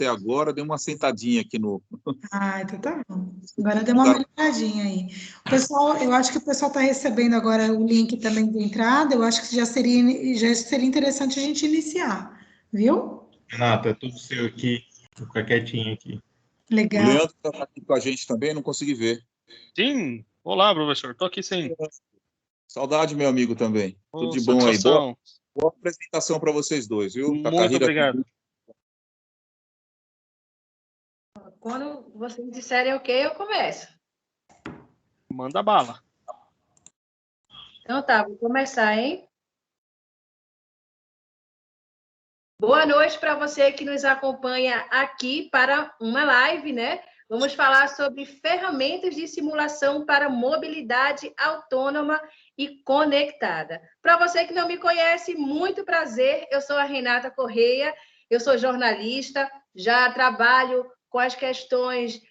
até agora, dei uma sentadinha aqui no... Ah, então tá bom. Agora deu uma melhoradinha aí. O pessoal, eu acho que o pessoal está recebendo agora o link também de entrada, eu acho que já seria interessante a gente iniciar, viu? Renata, é tudo seu aqui. Vou ficar quietinho aqui. O Legal. Leandro está aqui com a gente também, não consegui ver. Sim. Olá, professor. Estou aqui sim. Saudade, meu amigo, também. Tudo de bom aí. Satisfação. Boa apresentação para vocês dois, viu? Muito obrigado. Quando vocês disserem ok, eu começo. Manda bala. Então tá, vou começar, hein? Boa noite para você que nos acompanha aqui para uma live, né? Vamos falar sobre ferramentas de simulação para mobilidade autônoma e conectada. Para você que não me conhece, muito prazer. Eu sou a Renata Correia, eu sou jornalista, já trabalho com as questões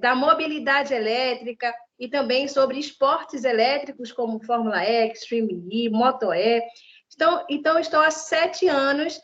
da mobilidade elétrica e também sobre esportes elétricos como Fórmula E, Extreme E, Moto E. Então estou há 7 anos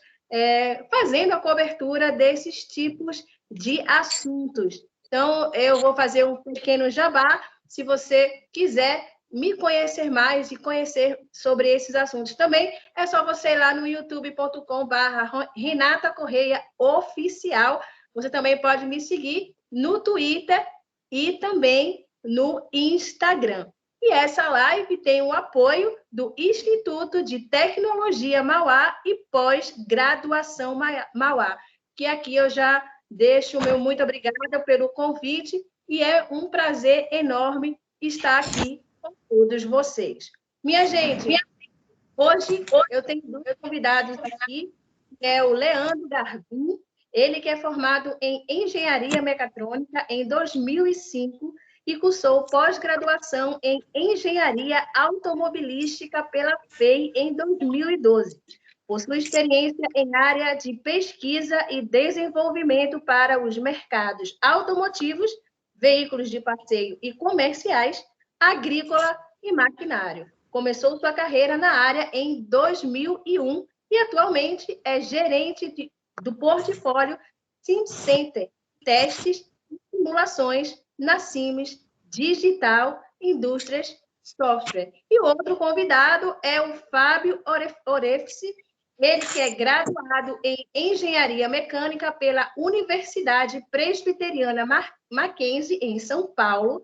fazendo a cobertura desses tipos de assuntos. Então, eu vou fazer um pequeno jabá, se você quiser me conhecer mais e conhecer sobre esses assuntos também, é só você ir lá no youtube.com/Renata Correia Oficial. Você também pode me seguir no Twitter e também no Instagram. E essa live tem o apoio do Instituto de Tecnologia Mauá e Pós-Graduação Mauá, que aqui eu já deixo o meu muito obrigada pelo convite e é um prazer enorme estar aqui com todos vocês. Minha gente, hoje eu tenho 2 convidados aqui, que é o Leandro Garbim, ele que é formado em Engenharia Mecatrônica em 2005 e cursou pós-graduação em Engenharia Automobilística pela FEI em 2012. Possui experiência em área de pesquisa e desenvolvimento para os mercados automotivos, veículos de passeio e comerciais, agrícola e maquinário. Começou sua carreira na área em 2001 e atualmente é gerente do portfólio SimCenter, testes e simulações na Sims Digital Indústrias Software. E o outro convidado é o Fábio Orefsi, ele que é graduado em Engenharia Mecânica pela Universidade Presbiteriana Mackenzie, em São Paulo.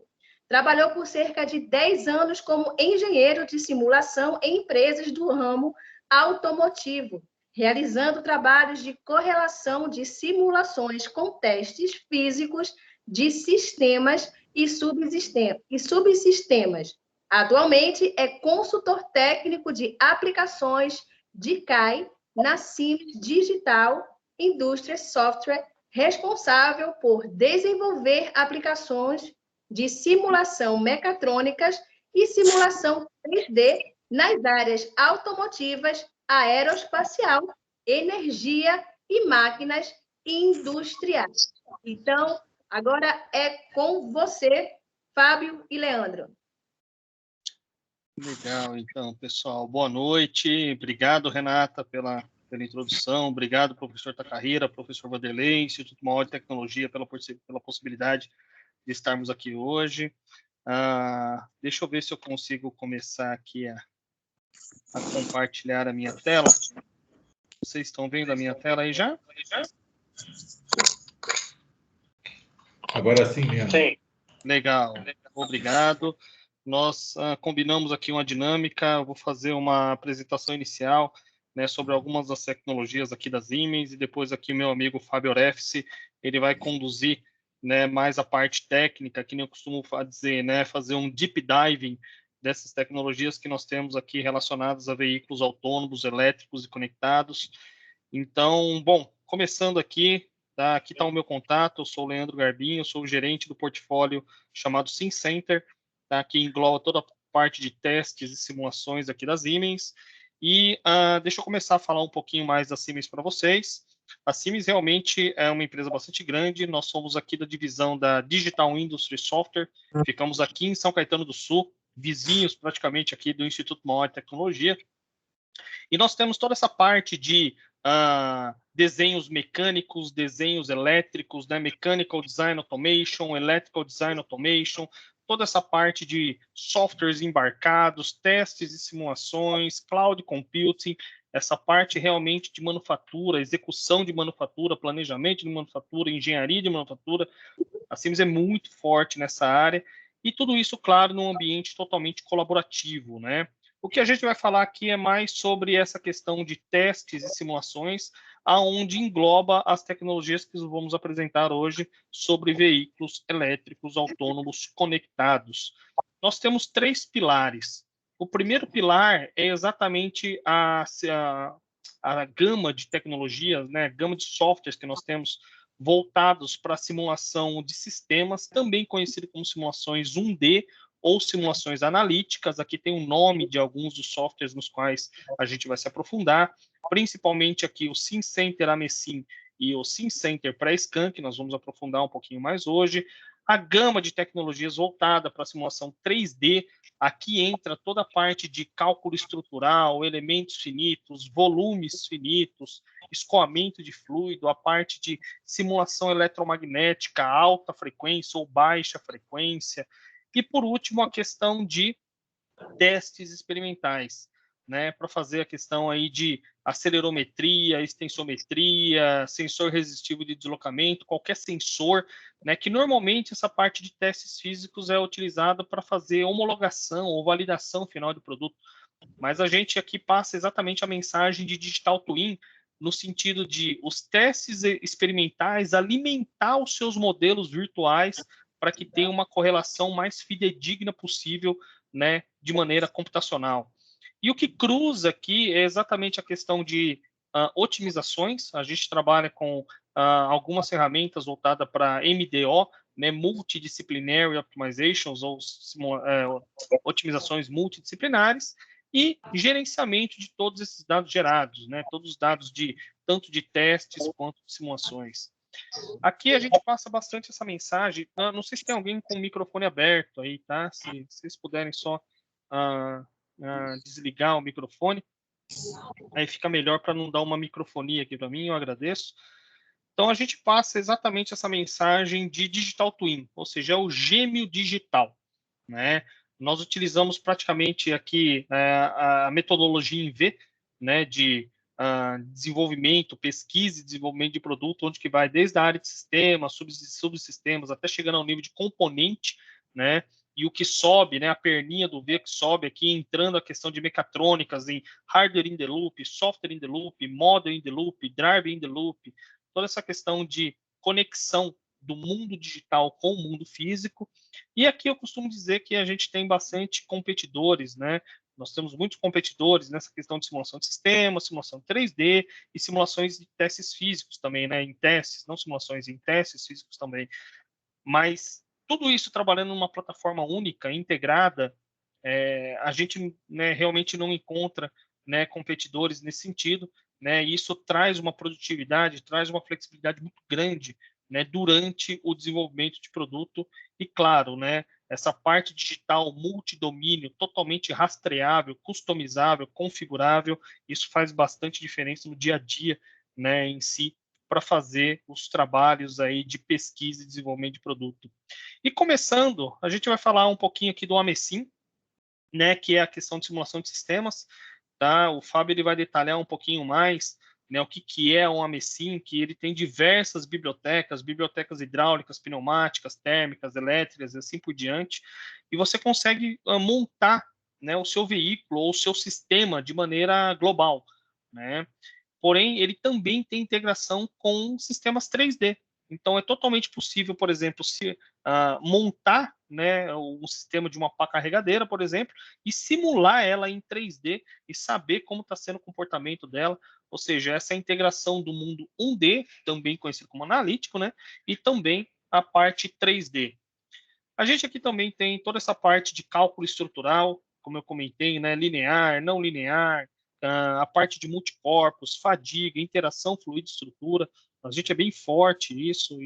Trabalhou por cerca de 10 anos como engenheiro de simulação em empresas do ramo automotivo, realizando trabalhos de correlação de simulações com testes físicos de sistemas e subsistemas. Atualmente é consultor técnico de aplicações de CAI na Sims Digital Indústrias Software, responsável por desenvolver aplicações de simulação mecatrônicas e simulação 3D nas áreas automotivas, aeroespacial, energia e máquinas industriais. Então, agora é com você, Fábio e Leandro. Legal, então, pessoal. Boa noite. Obrigado, Renata, pela introdução. Obrigado, professor Tacarreira, professor Vanderlei, Instituto Mauá de Tecnologia, pela possibilidade de estarmos aqui hoje. Deixa eu ver se eu consigo começar aqui a compartilhar a minha tela. Vocês estão vendo a minha tela aí já? Agora sim, Leandro. Sim. Legal, obrigado. Nós combinamos aqui uma dinâmica, eu vou fazer uma apresentação inicial, né, sobre algumas das tecnologias aqui das Siemens, e depois aqui meu amigo Fábio Orefsi, ele vai conduzir, né, mais a parte técnica, que nem eu costumo dizer, né, fazer um deep diving dessas tecnologias que nós temos aqui relacionadas a veículos autônomos, elétricos e conectados. Então, bom, começando aqui, tá? Aqui está o meu contato, eu sou o Leandro Garbim, eu sou o gerente do portfólio chamado SimCenter, tá? Que engloba toda a parte de testes e simulações aqui das Siemens. E deixa eu começar a falar um pouquinho mais da Siemens para vocês. A Siemens realmente é uma empresa bastante grande, nós somos aqui da divisão da Digital Industry Software, ficamos aqui em São Caetano do Sul, vizinhos praticamente aqui do Instituto Mauá de Tecnologia. E nós temos toda essa parte de desenhos mecânicos, desenhos elétricos, né? Mechanical Design Automation, Electrical Design Automation, toda essa parte de softwares embarcados, testes e simulações, cloud computing, essa parte realmente de manufatura, execução de manufatura, planejamento de manufatura, engenharia de manufatura. A Siemens é muito forte nessa área, e tudo isso, claro, num ambiente totalmente colaborativo, né? O que a gente vai falar aqui é mais sobre essa questão de testes e simulações, aonde engloba as tecnologias que vamos apresentar hoje sobre veículos elétricos autônomos conectados. Nós temos 3 pilares. O primeiro pilar é exatamente a gama de tecnologias, né, a gama de softwares que nós temos voltados para a simulação de sistemas, também conhecido como simulações 1D ou simulações analíticas. Aqui tem o nome de alguns dos softwares nos quais a gente vai se aprofundar, principalmente aqui o SimCenter AMESIM e o SimCenter Pré-Scan, que nós vamos aprofundar um pouquinho mais hoje. A gama de tecnologias voltada para a simulação 3D, aqui entra toda a parte de cálculo estrutural, elementos finitos, volumes finitos, escoamento de fluido, a parte de simulação eletromagnética, alta frequência ou baixa frequência, e, por último, a questão de testes experimentais, né, para fazer a questão aí de acelerometria, extensometria, sensor resistivo de deslocamento, qualquer sensor, né, que normalmente essa parte de testes físicos é utilizada para fazer homologação ou validação final do produto. Mas a gente aqui passa exatamente a mensagem de Digital Twin, no sentido de os testes experimentais alimentar os seus modelos virtuais para que tenha uma correlação mais fidedigna possível, né, de maneira computacional. E o que cruza aqui é exatamente a questão de otimizações. A gente trabalha com algumas ferramentas voltadas para MDO, né, Multidisciplinary Optimizations, ou otimizações multidisciplinares, e gerenciamento de todos esses dados gerados, né, todos os dados tanto de testes quanto de simulações. Aqui a gente passa bastante essa mensagem. Não sei se tem alguém com o microfone aberto aí, tá? Se vocês puderem só desligar o microfone, aí fica melhor para não dar uma microfonia aqui para mim, eu agradeço. Então a gente passa exatamente essa mensagem de Digital Twin, ou seja, é o gêmeo digital, né? Nós utilizamos praticamente aqui a metodologia em V, né, de desenvolvimento, pesquisa e desenvolvimento de produto, onde que vai desde a área de sistemas, subsistemas, até chegando ao nível de componente, né? E o que sobe, né, a perninha do V que sobe aqui, entrando a questão de mecatrônicas em hardware in the loop, software in the loop, model in the loop, driver in the loop, toda essa questão de conexão do mundo digital com o mundo físico. E aqui eu costumo dizer que a gente tem bastante competidores, né? Nós temos muitos competidores nessa questão de simulação de sistemas, simulação 3D e simulações de testes físicos também, né? Em testes, não simulações, em testes físicos também. Mas tudo isso trabalhando numa plataforma única, integrada, a gente, né, realmente não encontra, né, competidores nesse sentido, né? E isso traz uma produtividade, traz uma flexibilidade muito grande, né, durante o desenvolvimento de produto. E claro, né, essa parte digital multidomínio, totalmente rastreável, customizável, configurável, isso faz bastante diferença no dia a dia, né, em si, para fazer os trabalhos aí de pesquisa e desenvolvimento de produto. E começando, a gente vai falar um pouquinho aqui do AMESIM, né, que é a questão de simulação de sistemas, tá? O Fábio ele vai detalhar um pouquinho mais, né, o que é um AMESIM, que ele tem diversas bibliotecas hidráulicas, pneumáticas, térmicas, elétricas, e assim por diante, e você consegue montar, né, o seu veículo ou o seu sistema de maneira global, né? Porém, ele também tem integração com sistemas 3D. Então, é totalmente possível, por exemplo, montar, né, um sistema de uma pá carregadeira, por exemplo, e simular ela em 3D e saber como está sendo o comportamento dela. Ou seja, essa integração do mundo 1D, também conhecido como analítico, né, e também a parte 3D. A gente aqui também tem toda essa parte de cálculo estrutural, como eu comentei, né, linear, não linear, a parte de multicorpos, fadiga, interação fluido-estrutura. A gente é bem forte nisso.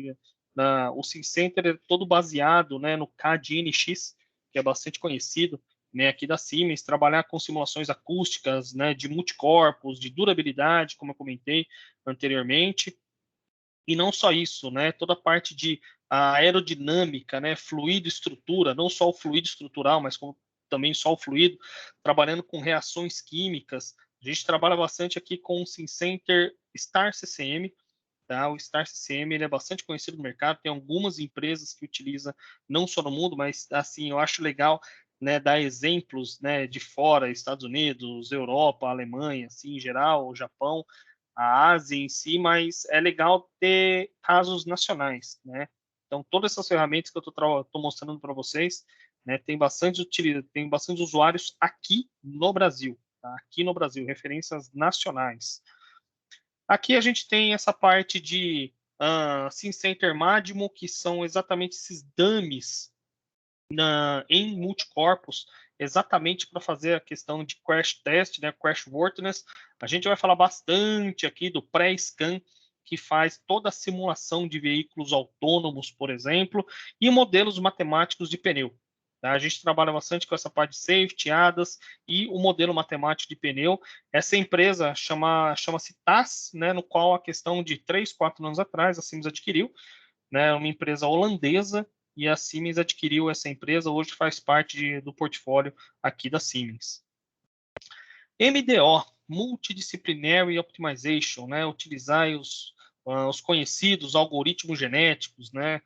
O SimCenter é todo baseado, né, no CAD-NX, que é bastante conhecido, né, aqui da Siemens, trabalhar com simulações acústicas, né, de multicorpos, de durabilidade, como eu comentei anteriormente. E não só isso, né, toda a parte de aerodinâmica, né, fluido estrutura, não só o fluido estrutural, mas como também só o fluido, trabalhando com reações químicas. A gente trabalha bastante aqui com o SimCenter Star CCM, tá? O Star CCM ele é bastante conhecido no mercado, tem algumas empresas que utilizam, não só no mundo, mas assim, eu acho legal, né, dar exemplos, né, de fora, Estados Unidos, Europa, Alemanha, assim, em geral, o Japão, a Ásia em si, mas é legal ter casos nacionais, né? Então, todas essas ferramentas que eu estou mostrando para vocês, né, tem bastante usuários aqui no Brasil, tá? Aqui no Brasil, referências nacionais. Aqui a gente tem essa parte de SimCenter Madimo, que são exatamente esses dummies em multicorpos, exatamente para fazer a questão de crash test, né, crashworthiness. A gente vai falar bastante aqui do pré-scan, que faz toda a simulação de veículos autônomos, por exemplo, e modelos matemáticos de pneu. Tá? A gente trabalha bastante com essa parte de safety, ADAS e o modelo matemático de pneu. Essa empresa chama-se TAS, né, no qual a questão de 3, 4 anos atrás a Siemens adquiriu, né, uma empresa holandesa, e a Siemens adquiriu essa empresa, hoje faz parte do portfólio aqui da Siemens. MDO, Multidisciplinary Optimization, né, utilizar os conhecidos algoritmos genéticos, né,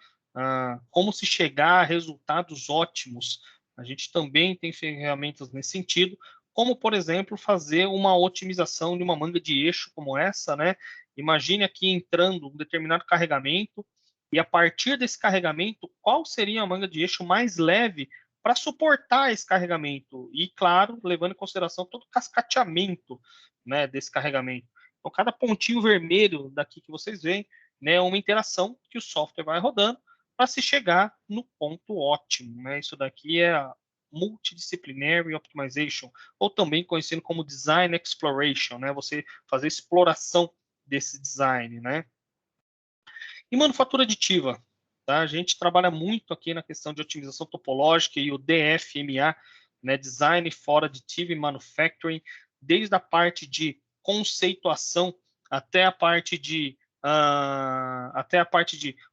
como se chegar a resultados ótimos. A gente também tem ferramentas nesse sentido, como, por exemplo, fazer uma otimização de uma manga de eixo como essa, né? Imagine aqui entrando um determinado carregamento, e a partir desse carregamento, qual seria a manga de eixo mais leve para suportar esse carregamento? E, claro, levando em consideração todo o cascateamento, né, desse carregamento. Então, cada pontinho vermelho daqui que vocês veem, né, é uma interação que o software vai rodando para se chegar no ponto ótimo, né? Isso daqui é a Multidisciplinary Optimization, ou também conhecido como Design Exploration, né? Você fazer exploração desse design, né? E manufatura aditiva, tá? A gente trabalha muito aqui na questão de otimização topológica e o DFMA, né? Design for Additive Manufacturing, desde a parte de conceituação até a parte de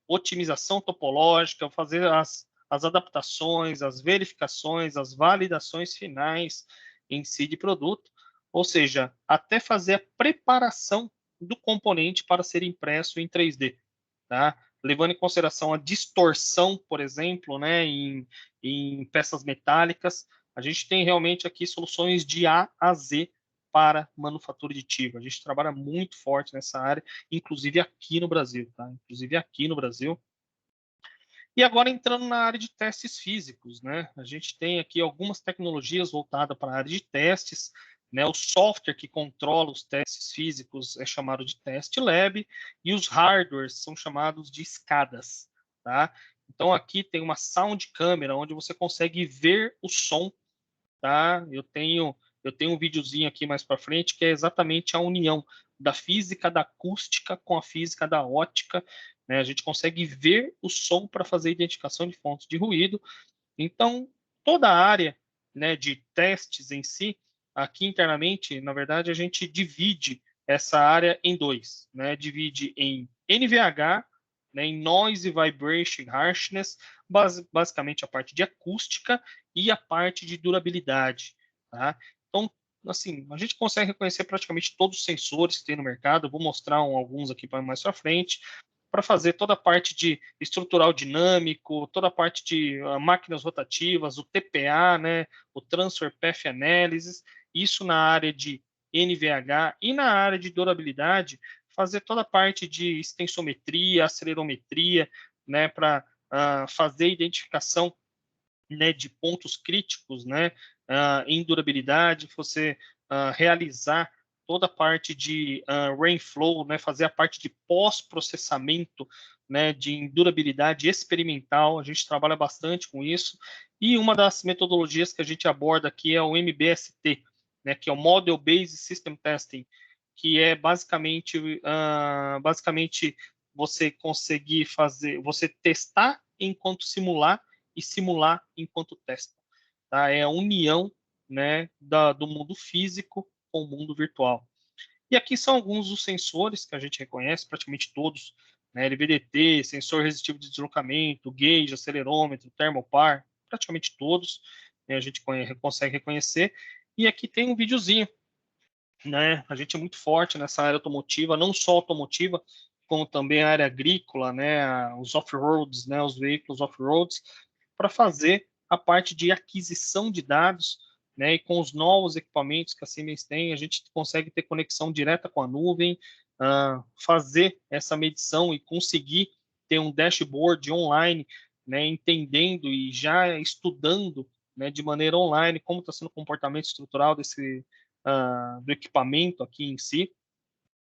otimização topológica, fazer as adaptações, as verificações, as validações finais em si de produto, ou seja, até fazer a preparação do componente para ser impresso em 3D. Tá? Levando em consideração a distorção, por exemplo, né, em peças metálicas, a gente tem realmente aqui soluções de A a Z para manufatura aditiva. A gente trabalha muito forte nessa área, inclusive aqui no Brasil, tá? Inclusive aqui no Brasil. E agora entrando na área de testes físicos, né? A gente tem aqui algumas tecnologias voltadas para a área de testes, né? O software que controla os testes físicos é chamado de Test Lab e os hardwares são chamados de escadas, tá? Então aqui tem uma sound camera onde você consegue ver o som, tá? Eu tenho um videozinho aqui mais para frente que é exatamente a união da física da acústica com a física da ótica, né? A gente consegue ver o som para fazer identificação de fontes de ruído. Então, toda a área, né, de testes em si, aqui internamente, na verdade, a gente divide essa área em dois, né? Divide em NVH, né, em Noise, Vibration, Harshness, basicamente a parte de acústica e a parte de durabilidade, tá? Então, assim, a gente consegue reconhecer praticamente todos os sensores que tem no mercado. Eu vou mostrar alguns aqui mais para frente, para fazer toda a parte de estrutural dinâmico, toda a parte de máquinas rotativas, o TPA, né, o Transfer Path Analysis, isso na área de NVH e na área de durabilidade, fazer toda a parte de extensometria, acelerometria, né, para fazer identificação, né, de pontos críticos, né, em durabilidade, você realizar toda a parte de rainflow, né, fazer a parte de pós-processamento, né, de durabilidade experimental. A gente trabalha bastante com isso. E uma das metodologias que a gente aborda aqui é o MBST, né, que é o Model Based System Testing, que é basicamente você conseguir fazer, você testar enquanto simular e simular enquanto testa. tá? É a união, né, do mundo físico com o mundo virtual. E aqui são alguns dos sensores que a gente reconhece, praticamente todos, né? LVDT, sensor resistivo de deslocamento, gauge, acelerômetro, thermopar, praticamente todos, né, a gente consegue reconhecer. E aqui tem um videozinho, né? A gente é muito forte nessa área automotiva, não só automotiva, como também a área agrícola, né? Os off-roads, né? Os veículos off-roads, para fazer a parte de aquisição de dados, né? E com os novos equipamentos que a Siemens tem, a gente consegue ter conexão direta com a nuvem, fazer essa medição e conseguir ter um dashboard online, né? Entendendo e já estudando, né? De maneira online como está sendo o comportamento estrutural do equipamento aqui em si.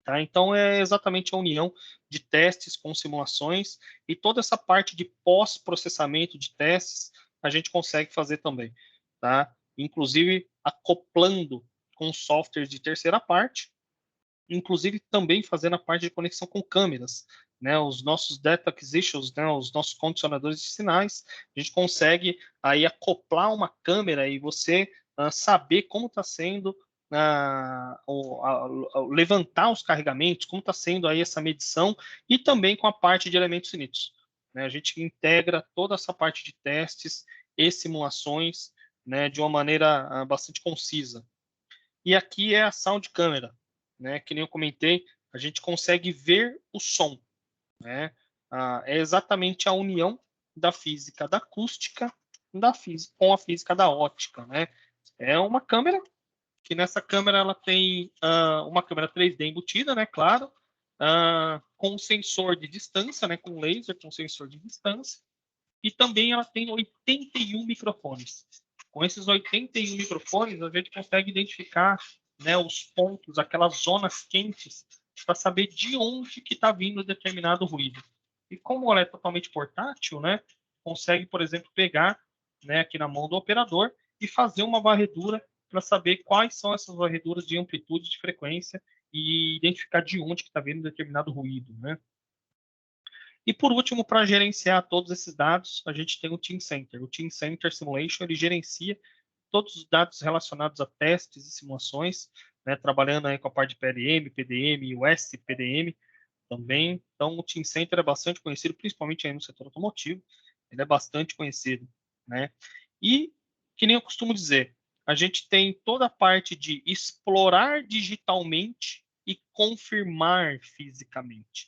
Tá? Então, é exatamente a união de testes com simulações e toda essa parte de pós-processamento de testes a gente consegue fazer também. Tá? Inclusive, acoplando com softwares de terceira parte, inclusive também fazendo a parte de conexão com câmeras. Né, os nossos data acquisitions, né, os nossos condicionadores de sinais, a gente consegue aí acoplar uma câmera e você saber como está sendo levantar os carregamentos, como está sendo aí essa medição, e também com a parte de elementos finitos. Né, a gente integra toda essa parte de testes e simulações, né, de uma maneira bastante concisa. E aqui é a sound camera, né? Que nem eu comentei, a gente consegue ver o som, né? É exatamente a união da física da acústica com a física da ótica, né? É uma câmera que nessa câmera ela tem uma câmera 3D embutida, né? Claro, com sensor de distância, né? Com laser, com sensor de distância. E também ela tem 81 microfones. Com esses 81 microfones, a gente consegue identificar, né, os pontos, aquelas zonas quentes, para saber de onde que está vindo determinado ruído. E como ela é totalmente portátil, né, consegue, por exemplo, pegar, né, aqui na mão do operador e fazer uma varredura para saber quais são essas varreduras de amplitude, de frequência e identificar de onde que está vindo determinado ruído, né? E por último, para gerenciar todos esses dados, a gente tem o Team Center. O Team Center Simulation, ele gerencia todos os dados relacionados a testes e simulações, né, trabalhando aí com a parte de PLM, PDM, US, PDM também. Então, o Team Center é bastante conhecido, principalmente aí no setor automotivo. Ele é bastante conhecido, né? E, que nem eu costumo dizer, a gente tem toda a parte de explorar digitalmente e confirmar fisicamente.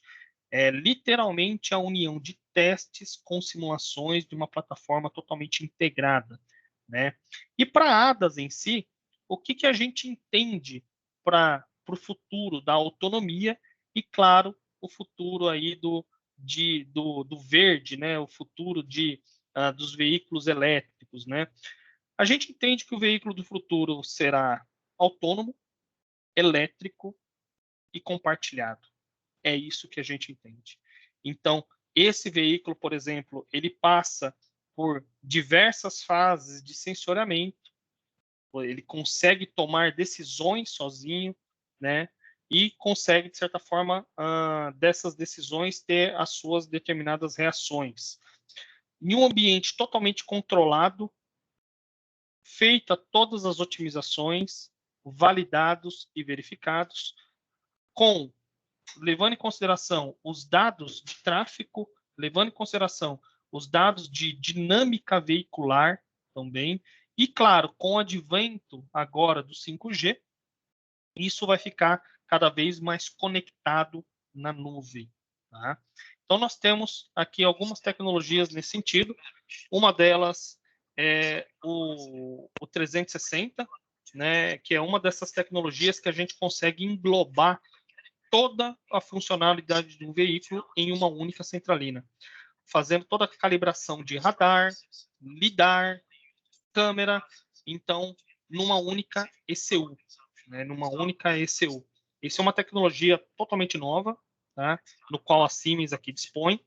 É literalmente a união de testes com simulações de uma plataforma totalmente integrada, né? E para ADAS em si, o que a gente entende para o futuro da autonomia e, claro, o futuro aí do verde, né? O futuro dos veículos elétricos, né? A gente entende que o veículo do futuro será autônomo, elétrico e compartilhado. É isso que a gente entende. Então, esse veículo, por exemplo, ele passa por diversas fases de sensoriamento, ele consegue tomar decisões sozinho, né? E consegue, de certa forma, dessas decisões ter as suas determinadas reações. Em um ambiente totalmente controlado, feita todas as otimizações, validados e verificados, levando em consideração os dados de tráfego, levando em consideração os dados de dinâmica veicular também, e, claro, com o advento agora do 5G, isso vai ficar cada vez mais conectado na nuvem. Tá? Então, nós temos aqui algumas tecnologias nesse sentido. Uma delas é o 360, né, que é uma dessas tecnologias que a gente consegue englobar toda a funcionalidade de um veículo em uma única centralina, fazendo toda a calibração de radar, lidar, câmera, então, numa única ECU, né, numa única ECU. Isso é uma tecnologia totalmente nova, tá, no qual a Siemens aqui dispõe,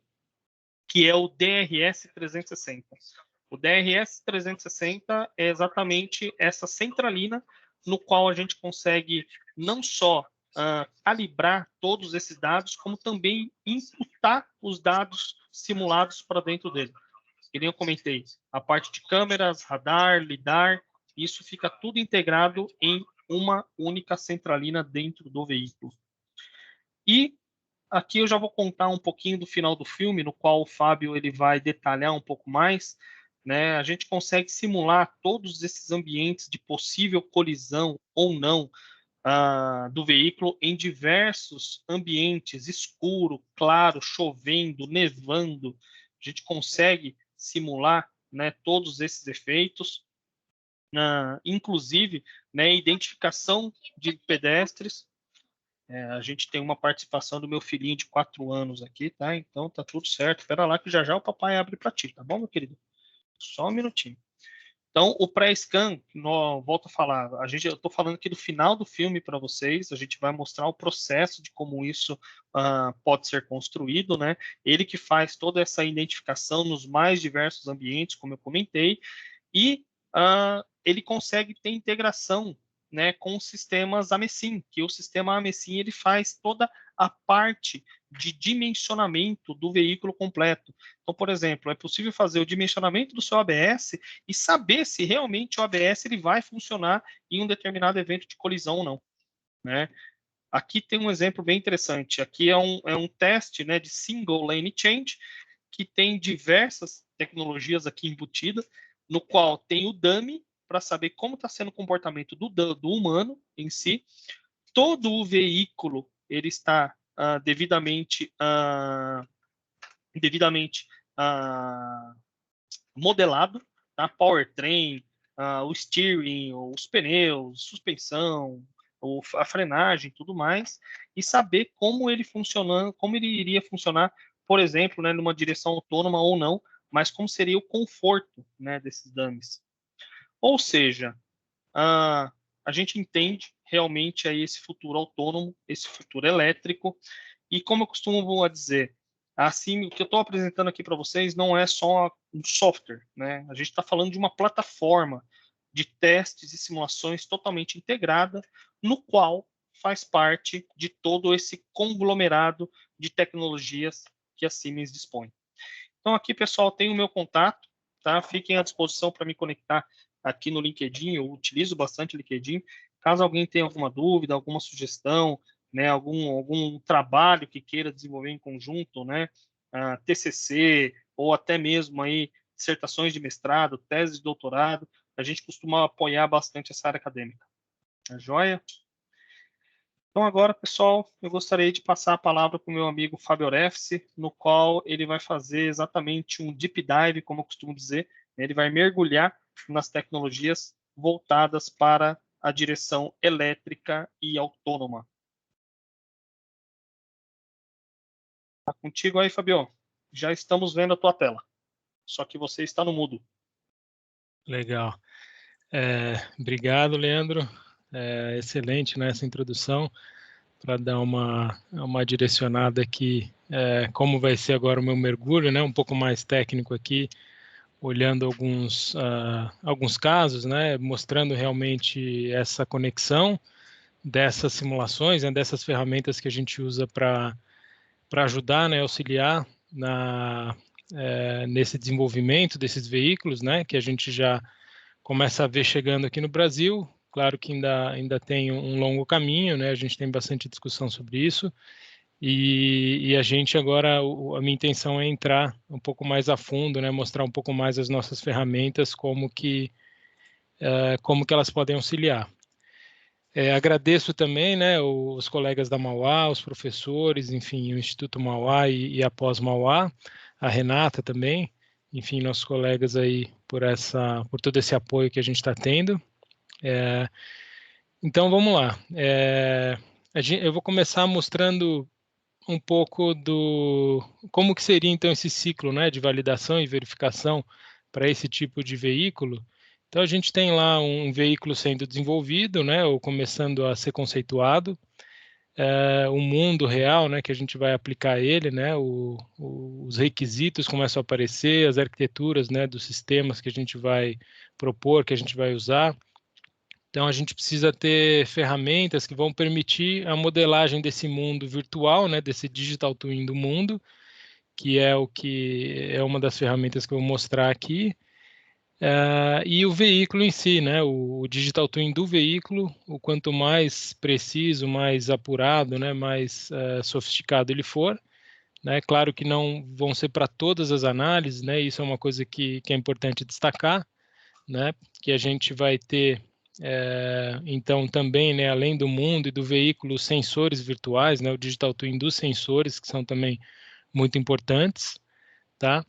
que é o DRS 360. O DRS 360 é exatamente essa centralina no qual a gente consegue não só calibrar todos esses dados, como também imputar os dados simulados para dentro dele. que nem eu comentei, a parte de câmeras, radar, lidar, isso fica tudo integrado em uma única centralina dentro do veículo. E aqui eu já vou contar um pouquinho do final do filme, no qual o Fábio ele vai detalhar um pouco mais, né? A gente consegue simular todos esses ambientes de possível colisão ou não do veículo em diversos ambientes, escuro, claro, chovendo, nevando. A gente consegue simular, né, todos esses efeitos, inclusive, né, identificação de pedestres. A gente tem uma participação do meu filhinho de 4 anos aqui, tá? Então tá tudo certo. Espera lá que já o papai abre para ti, tá bom, meu querido? Só um minutinho. Então, o pré-scan, volto a falar, eu estou falando aqui do final do filme para vocês, a gente vai mostrar o processo de como isso pode ser construído, né? Ele que faz toda essa identificação nos mais diversos ambientes, como eu comentei, e ele consegue ter integração, né, com os sistemas AMESIM, que o sistema AMESIM ele faz toda a parte de dimensionamento do veículo completo. Então, por exemplo, é possível fazer o dimensionamento do seu ABS e saber se realmente o ABS ele vai funcionar em um determinado evento de colisão ou não, né? Aqui tem um exemplo bem interessante. Aqui é um teste, né, de single lane change, que tem diversas tecnologias aqui embutidas, no qual tem o dummy, para saber como está sendo o comportamento do humano em si. Todo o veículo ele está devidamente modelado, tá? Powertrain, o steering, os pneus, suspensão, a frenagem, tudo mais, e saber como ele funcionando, como ele iria funcionar, por exemplo, né, numa direção autônoma ou não, mas como seria o conforto, né, desses dummies. Ou seja, a gente entende realmente aí esse futuro autônomo, esse futuro elétrico, e como eu costumo dizer, assim, o que eu estou apresentando aqui para vocês não é só um software, né? A gente está falando de uma plataforma de testes e simulações totalmente integrada, no qual faz parte de todo esse conglomerado de tecnologias que a Siemens dispõe. Então aqui, pessoal, tem o meu contato, tá? Fiquem à disposição para me conectar aqui no LinkedIn, eu utilizo bastante o LinkedIn. Caso alguém tenha alguma dúvida, alguma sugestão, né, algum trabalho que queira desenvolver em conjunto, né, TCC, ou até mesmo aí dissertações de mestrado, tese de doutorado, a gente costuma apoiar bastante essa área acadêmica. Tá joia? Então agora, pessoal, eu gostaria de passar a palavra para o meu amigo Fábio Orefse, no qual ele vai fazer exatamente um deep dive, como eu costumo dizer, ele vai mergulhar nas tecnologias voltadas para a direção elétrica e autônoma. Tá contigo aí, Fabio. Já estamos vendo a tua tela, só que você está no mudo. Legal. Obrigado, Leandro. Excelente nessa introdução, para dar uma direcionada aqui, como vai ser agora o meu mergulho, né, um pouco mais técnico aqui, olhando alguns casos, né, mostrando realmente essa conexão dessas simulações, né, dessas ferramentas que a gente usa para ajudar, né, auxiliar nesse desenvolvimento desses veículos, né, que a gente já começa a ver chegando aqui no Brasil. Claro que ainda tem um longo caminho, né? A gente tem bastante discussão sobre isso, e a gente agora, a minha intenção é entrar um pouco mais a fundo, né? Mostrar um pouco mais as nossas ferramentas, como que elas podem auxiliar. Agradeço também, né, os colegas da Mauá, os professores, enfim, o Instituto Mauá e a Pós-Mauá, a Renata também, enfim, nossos colegas aí por todo esse apoio que a gente está tendo. Então, vamos lá. Eu vou começar mostrando um pouco como que seria, então, esse ciclo, né, de validação e verificação para esse tipo de veículo. Então, a gente tem lá um veículo sendo desenvolvido, né, ou começando a ser conceituado, o mundo real, né, que a gente vai aplicar ele, né, os requisitos começam a aparecer, as arquiteturas, né, dos sistemas que a gente vai propor, que a gente vai usar. Então, a gente precisa ter ferramentas que vão permitir a modelagem desse mundo virtual, né, desse digital twin do mundo, que é uma das ferramentas que eu vou mostrar aqui. E o veículo em si, né, o Digital Twin do veículo, o quanto mais preciso, mais apurado, né, mais sofisticado ele for, né, claro que não vão ser para todas as análises, né, isso é uma coisa que é importante destacar, né, que a gente vai ter, então, também, né, além do mundo e do veículo, os sensores virtuais, né, o Digital Twin dos sensores, que são também muito importantes, tá?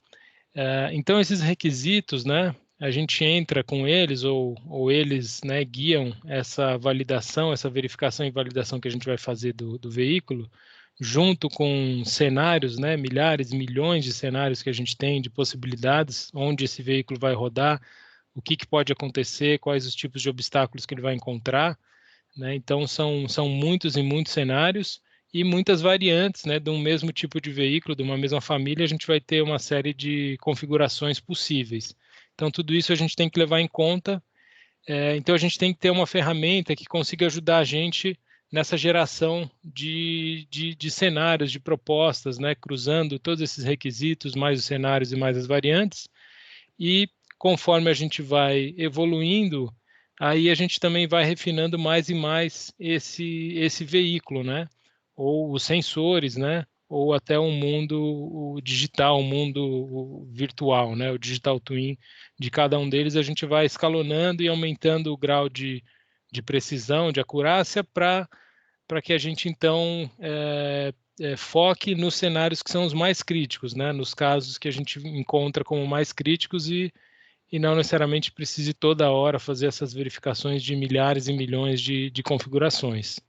Então, esses requisitos, né, a gente entra com eles, ou eles, né, guiam essa validação, essa verificação e validação que a gente vai fazer do veículo, junto com cenários, né, milhares, milhões de cenários que a gente tem de possibilidades, onde esse veículo vai rodar, o que pode acontecer, quais os tipos de obstáculos que ele vai encontrar, né? Então, são muitos e muitos cenários e muitas variantes, né, de um mesmo tipo de veículo, de uma mesma família, a gente vai ter uma série de configurações possíveis. Então, tudo isso a gente tem que levar em conta. Então, a gente tem que ter uma ferramenta que consiga ajudar a gente nessa geração de cenários, de propostas, né, cruzando todos esses requisitos, mais os cenários e mais as variantes. E conforme a gente vai evoluindo, aí a gente também vai refinando mais e mais esse veículo, né? Ou os sensores, né? Ou até um mundo digital, um mundo virtual, né? O Digital Twin de cada um deles, a gente vai escalonando e aumentando o grau de precisão, de acurácia, para que a gente, então, foque nos cenários que são os mais críticos, né? Nos casos que a gente encontra como mais críticos e não necessariamente precise toda hora fazer essas verificações de milhares e milhões de configurações.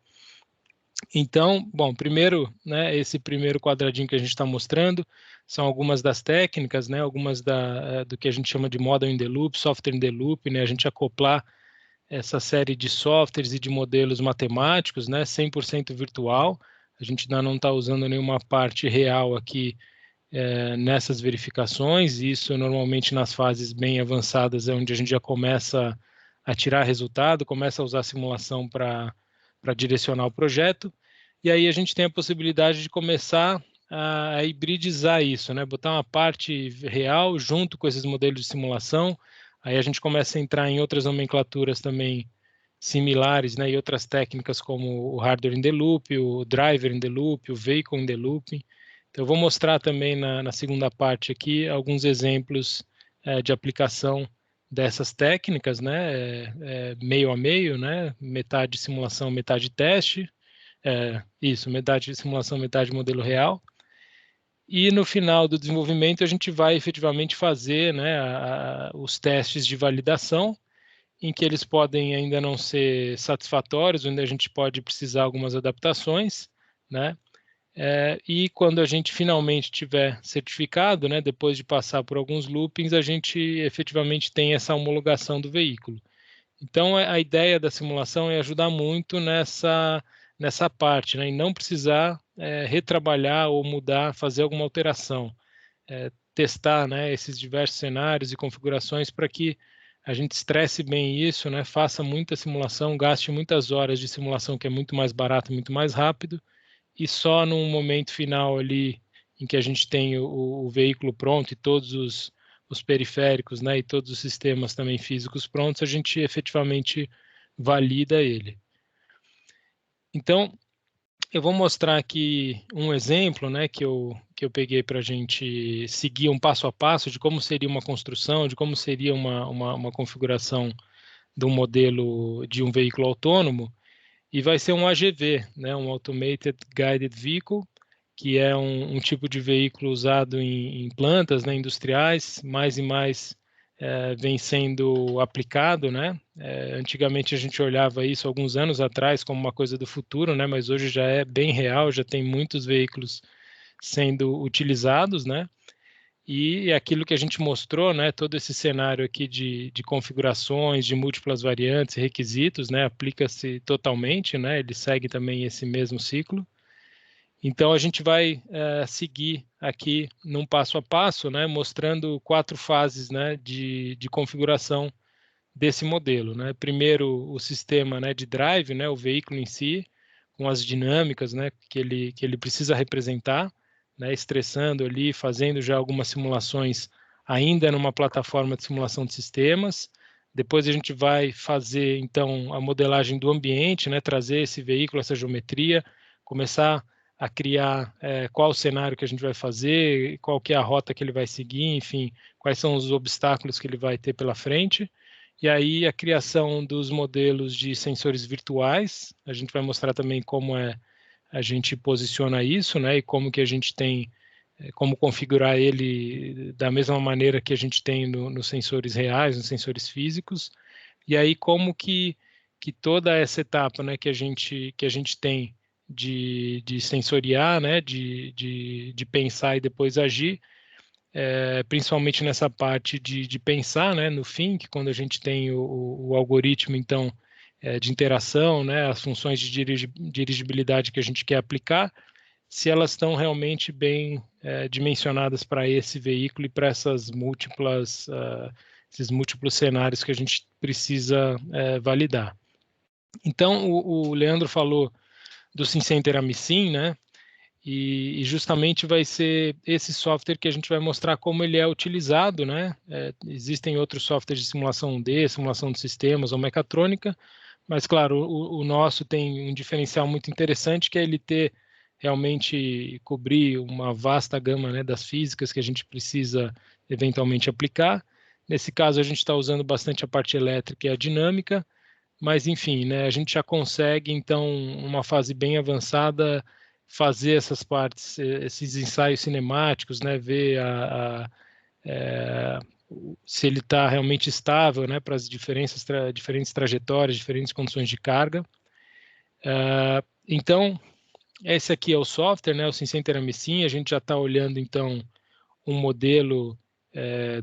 Então, bom, primeiro, né, esse primeiro quadradinho que a gente está mostrando são algumas das técnicas, né, algumas do que a gente chama de Model in the Loop, Software in the Loop, né, a gente acoplar essa série de softwares e de modelos matemáticos, né, 100% virtual, a gente ainda não está usando nenhuma parte real aqui nessas verificações, e isso normalmente nas fases bem avançadas é onde a gente já começa a tirar resultado, começa a usar a simulação para direcionar o projeto, e aí a gente tem a possibilidade de começar a hibridizar isso, né? Botar uma parte real junto com esses modelos de simulação, aí a gente começa a entrar em outras nomenclaturas também similares, né? E outras técnicas como o Hardware in the Loop, o Driver in the Loop, o Vehicle in the Loop. Então, eu vou mostrar também na segunda parte aqui alguns exemplos de aplicação dessas técnicas, né, meio a meio, né, metade simulação, metade teste, isso, metade simulação, metade modelo real, e no final do desenvolvimento a gente vai efetivamente fazer, né, os testes de validação, em que eles podem ainda não ser satisfatórios, onde a gente pode precisar algumas adaptações, né, e quando a gente finalmente tiver certificado, né, depois de passar por alguns loopings, a gente efetivamente tem essa homologação do veículo. Então, a ideia da simulação é ajudar muito nessa parte, né, e não precisar retrabalhar ou mudar, fazer alguma alteração. Testar, né, esses diversos cenários e configurações para que a gente estresse bem isso, né, faça muita simulação, gaste muitas horas de simulação, que é muito mais barato, muito mais rápido, e só num momento final ali, em que a gente tem o veículo pronto e todos os periféricos, né, e todos os sistemas também físicos prontos, a gente efetivamente valida ele. Então, eu vou mostrar aqui um exemplo, né, que eu peguei para a gente seguir um passo a passo de como seria uma construção, de como seria uma configuração de um modelo de um veículo autônomo, e vai ser um AGV, né, um Automated Guided Vehicle, que é um tipo de veículo usado em plantas, né, industriais, mais e mais vem sendo aplicado, né? Antigamente a gente olhava isso alguns anos atrás como uma coisa do futuro, né, mas hoje já é bem real, já tem muitos veículos sendo utilizados, né? E aquilo que a gente mostrou, né, todo esse cenário aqui de configurações, de múltiplas variantes e requisitos, né, aplica-se totalmente, né, ele segue também esse mesmo ciclo. Então, a gente vai seguir aqui num passo a passo, né, mostrando 4 fases, né, de configuração desse modelo, né. Primeiro, o sistema, né, de drive, né, o veículo em si, com as dinâmicas, né, que ele precisa representar, né, estressando ali, fazendo já algumas simulações ainda numa plataforma de simulação de sistemas. Depois a gente vai fazer, então, a modelagem do ambiente, né, trazer esse veículo, essa geometria, começar a criar qual o cenário que a gente vai fazer, qual que é a rota que ele vai seguir, enfim, quais são os obstáculos que ele vai ter pela frente. E aí a criação dos modelos de sensores virtuais, a gente vai mostrar também como a gente posiciona isso, né, e como que a gente tem, como configurar ele da mesma maneira que a gente tem nos sensores reais, nos sensores físicos, e aí como que toda essa etapa, né, que a gente tem de sensoriar, né, de pensar e depois agir, principalmente nessa parte de pensar, né, no fim, que quando a gente tem o algoritmo, então, de interação, né, as funções de dirigibilidade que a gente quer aplicar, se elas estão realmente bem dimensionadas para esse veículo e para esses múltiplos cenários que a gente precisa validar. Então, o Leandro falou do SimCenter AmiSim, né? E justamente vai ser esse software que a gente vai mostrar como ele é utilizado, né? Existem outros softwares de simulação 1D, simulação de sistemas ou mecatrônica, mas, claro, o nosso tem um diferencial muito interessante, que é ele ter realmente cobrir uma vasta gama, né, das físicas que a gente precisa eventualmente aplicar. Nesse caso, a gente está usando bastante a parte elétrica e a dinâmica, mas, enfim, né, a gente já consegue, então, numa fase bem avançada, fazer essas partes, esses ensaios cinemáticos, né, ver se ele está realmente estável, né, para as diferentes trajetórias, diferentes condições de carga. Então, esse aqui é o software, né, o SimCenter AmiSim. A gente já está olhando, então, um modelo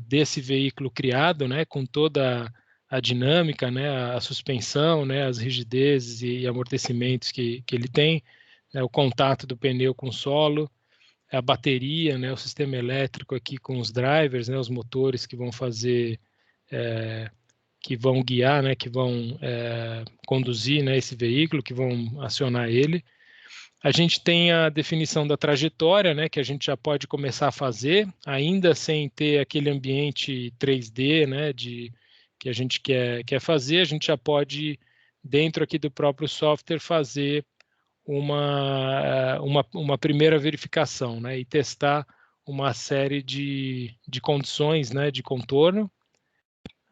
desse veículo criado, né, com toda a dinâmica, né, a suspensão, né, as rigidezes e amortecimentos que ele tem, né, o contato do pneu com o solo, a bateria, né, o sistema elétrico aqui com os drivers, né, os motores que vão fazer, que vão guiar, né, que vão conduzir, né, esse veículo, que vão acionar ele. A gente tem a definição da trajetória, né, que a gente já pode começar a fazer, ainda sem ter aquele ambiente 3D, né, que a gente quer fazer. A gente já pode, dentro aqui do próprio software, fazer uma primeira verificação, né, e testar uma série de condições, né, de contorno.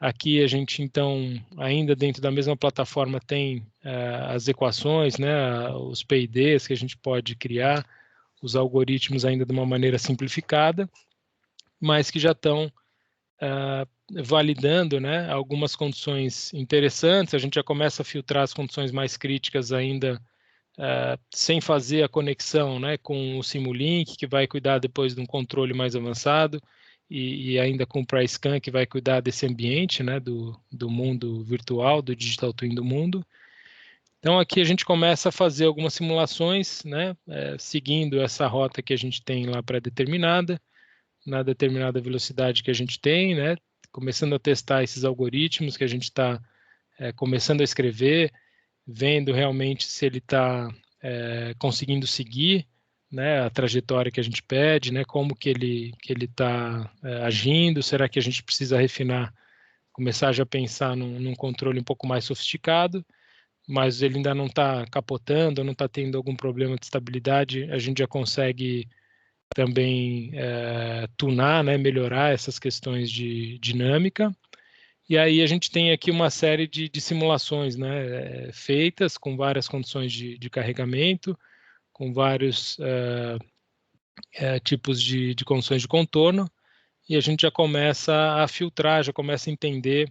Aqui a gente, então, ainda dentro da mesma plataforma tem as equações, né, os PIDs que a gente pode criar, os algoritmos ainda de uma maneira simplificada, mas que já estão validando, né, algumas condições interessantes. A gente já começa a filtrar as condições mais críticas ainda sem fazer a conexão, né, com o Simulink, que vai cuidar depois de um controle mais avançado, e ainda com o PriceScan, que vai cuidar desse ambiente, né, do mundo virtual, do Digital Twin do mundo. Então, aqui a gente começa a fazer algumas simulações, né, seguindo essa rota que a gente tem lá pré-determinada, na determinada velocidade que a gente tem, né, começando a testar esses algoritmos que a gente está começando a escrever, vendo realmente se ele está conseguindo seguir, né, a trajetória que a gente pede, né, como que ele está agindo, será que a gente precisa refinar, começar já a pensar num controle um pouco mais sofisticado, mas ele ainda não está capotando, não está tendo algum problema de estabilidade, a gente já consegue também tunar, né, melhorar essas questões de dinâmica. E aí a gente tem aqui uma série de simulações, né, feitas com várias condições de carregamento, com vários tipos de condições de contorno, e a gente já começa a filtrar, já começa a entender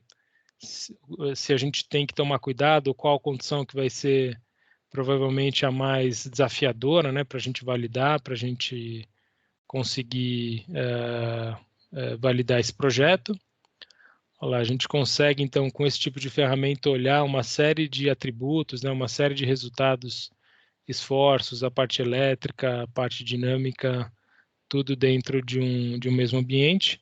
se a gente tem que tomar cuidado, qual condição que vai ser provavelmente a mais desafiadora, né, para a gente validar, para a gente conseguir validar esse projeto. Olha lá, a gente consegue, então, com esse tipo de ferramenta, olhar uma série de atributos, né, uma série de resultados, esforços, a parte elétrica, a parte dinâmica, tudo dentro de um mesmo ambiente.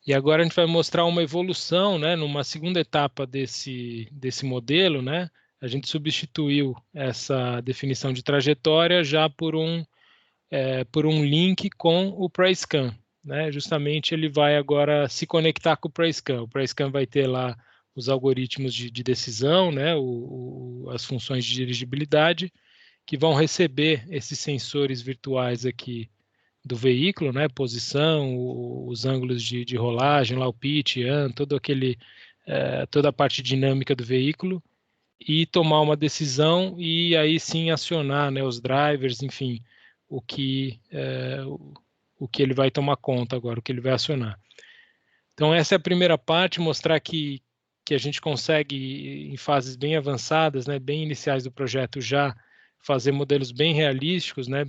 E agora a gente vai mostrar uma evolução, né, numa segunda etapa desse modelo, né, a gente substituiu essa definição de trajetória já por por um link com o PriceScan, né? Justamente ele vai agora se conectar com o PriceScan. O PriceScan vai ter lá os algoritmos de decisão, né? As funções de dirigibilidade, que vão receber esses sensores virtuais aqui do veículo, né? Posição, os ângulos de rolagem, lá o pitch, toda a parte dinâmica do veículo, e tomar uma decisão e aí sim acionar, né, os drivers, enfim, o que ele vai tomar conta agora, o que ele vai acionar. Então essa é a primeira parte, mostrar que a gente consegue, em fases bem avançadas, né, bem iniciais do projeto, já fazer modelos bem realísticos, né,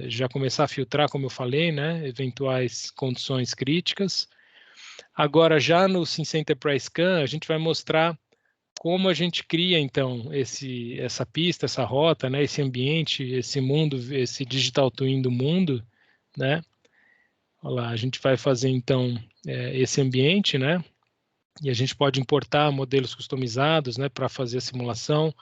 já começar a filtrar, como eu falei, né, eventuais condições críticas. Agora, já no SimCenter PriceScan, a gente vai mostrar como a gente cria, então, essa pista, essa rota, né, esse ambiente, esse mundo, esse digital twin do mundo, né? Olha lá, a gente vai fazer, então, esse ambiente, né? E a gente pode importar modelos customizados, né, para fazer a simulação,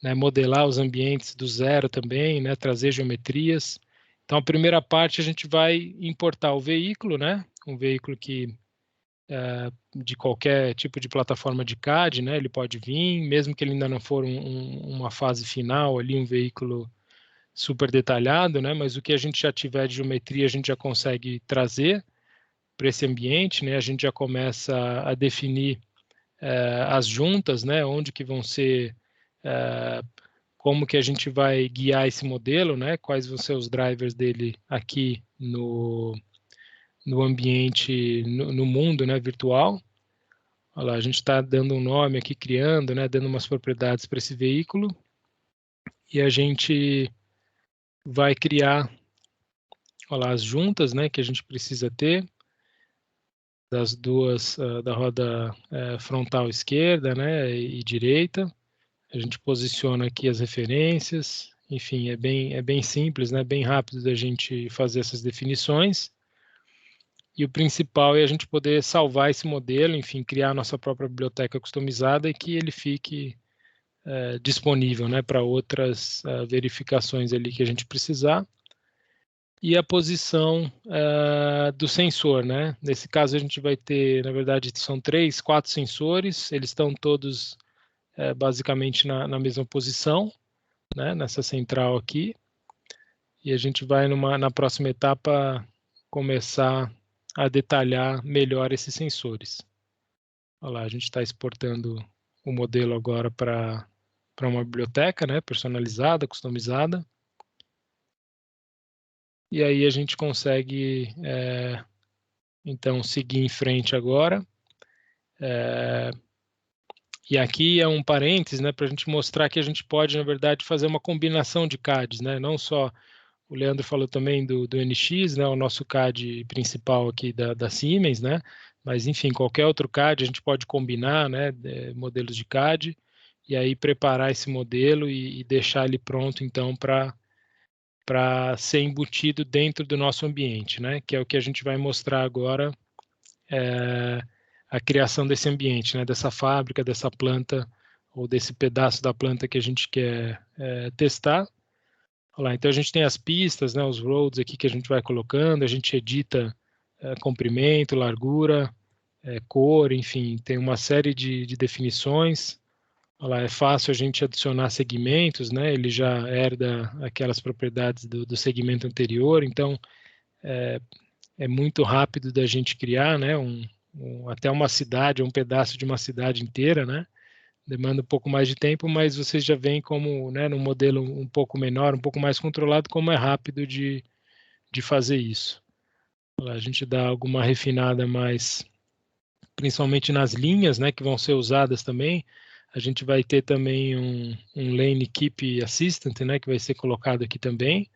né, modelar os ambientes do zero também, né, trazer geometrias. Então, a primeira parte a gente vai importar o veículo, né? Um veículo que de qualquer tipo de plataforma de CAD, né? Ele pode vir, mesmo que ele ainda não for uma fase final ali, um veículo super detalhado, né? Mas o que a gente já tiver de geometria, a gente já consegue trazer para esse ambiente, né? A gente já começa a definir as juntas, né? Onde que vão ser, como que a gente vai guiar esse modelo, né? Quais vão ser os drivers dele aqui no ambiente, no mundo, né, virtual. Olha lá, a gente está dando um nome aqui, criando, né, dando umas propriedades para esse veículo, e a gente vai criar, olha lá, as juntas, né, que a gente precisa ter, das duas, da roda frontal esquerda, né, e direita. A gente posiciona aqui as referências, enfim, é bem simples, né, bem rápido da gente fazer essas definições. E o principal é a gente poder salvar esse modelo, enfim, criar a nossa própria biblioteca customizada e que ele fique disponível, né, para outras verificações ali que a gente precisar. E a posição do sensor, né? Nesse caso a gente vai ter, na verdade, são 3, 4 sensores, eles estão todos basicamente na mesma posição, né, nessa central aqui. E a gente vai na próxima etapa começar a detalhar melhor esses sensores. Olha lá, a gente está exportando o modelo agora para uma biblioteca, né, personalizada, customizada. E aí a gente consegue, então, seguir em frente agora. E aqui é um parênteses, né, para a gente mostrar que a gente pode, na verdade, fazer uma combinação de CADs, né, não só. O Leandro falou também do NX, né, o nosso CAD principal aqui da Siemens, né, mas enfim, qualquer outro CAD a gente pode combinar, né, modelos de CAD, e aí preparar esse modelo e deixar ele pronto, então, para ser embutido dentro do nosso ambiente, né, que é o que a gente vai mostrar agora, a criação desse ambiente, né, dessa fábrica, dessa planta, ou desse pedaço da planta que a gente quer testar. Olha lá, então a gente tem as pistas, né, os roads aqui que a gente vai colocando, a gente edita comprimento, largura, cor, enfim, tem uma série de definições. Olha lá, é fácil a gente adicionar segmentos, né, ele já herda aquelas propriedades do segmento anterior, então é muito rápido da gente criar, né, até uma cidade, um pedaço de uma cidade inteira, né, demanda um pouco mais de tempo, mas vocês já veem como, né, num modelo um pouco menor, um pouco mais controlado, como é rápido de fazer isso. A gente dá alguma refinada mais, principalmente nas linhas, né, que vão ser usadas também. A gente vai ter também um Lane Keep Assistant, né, que vai ser colocado aqui também,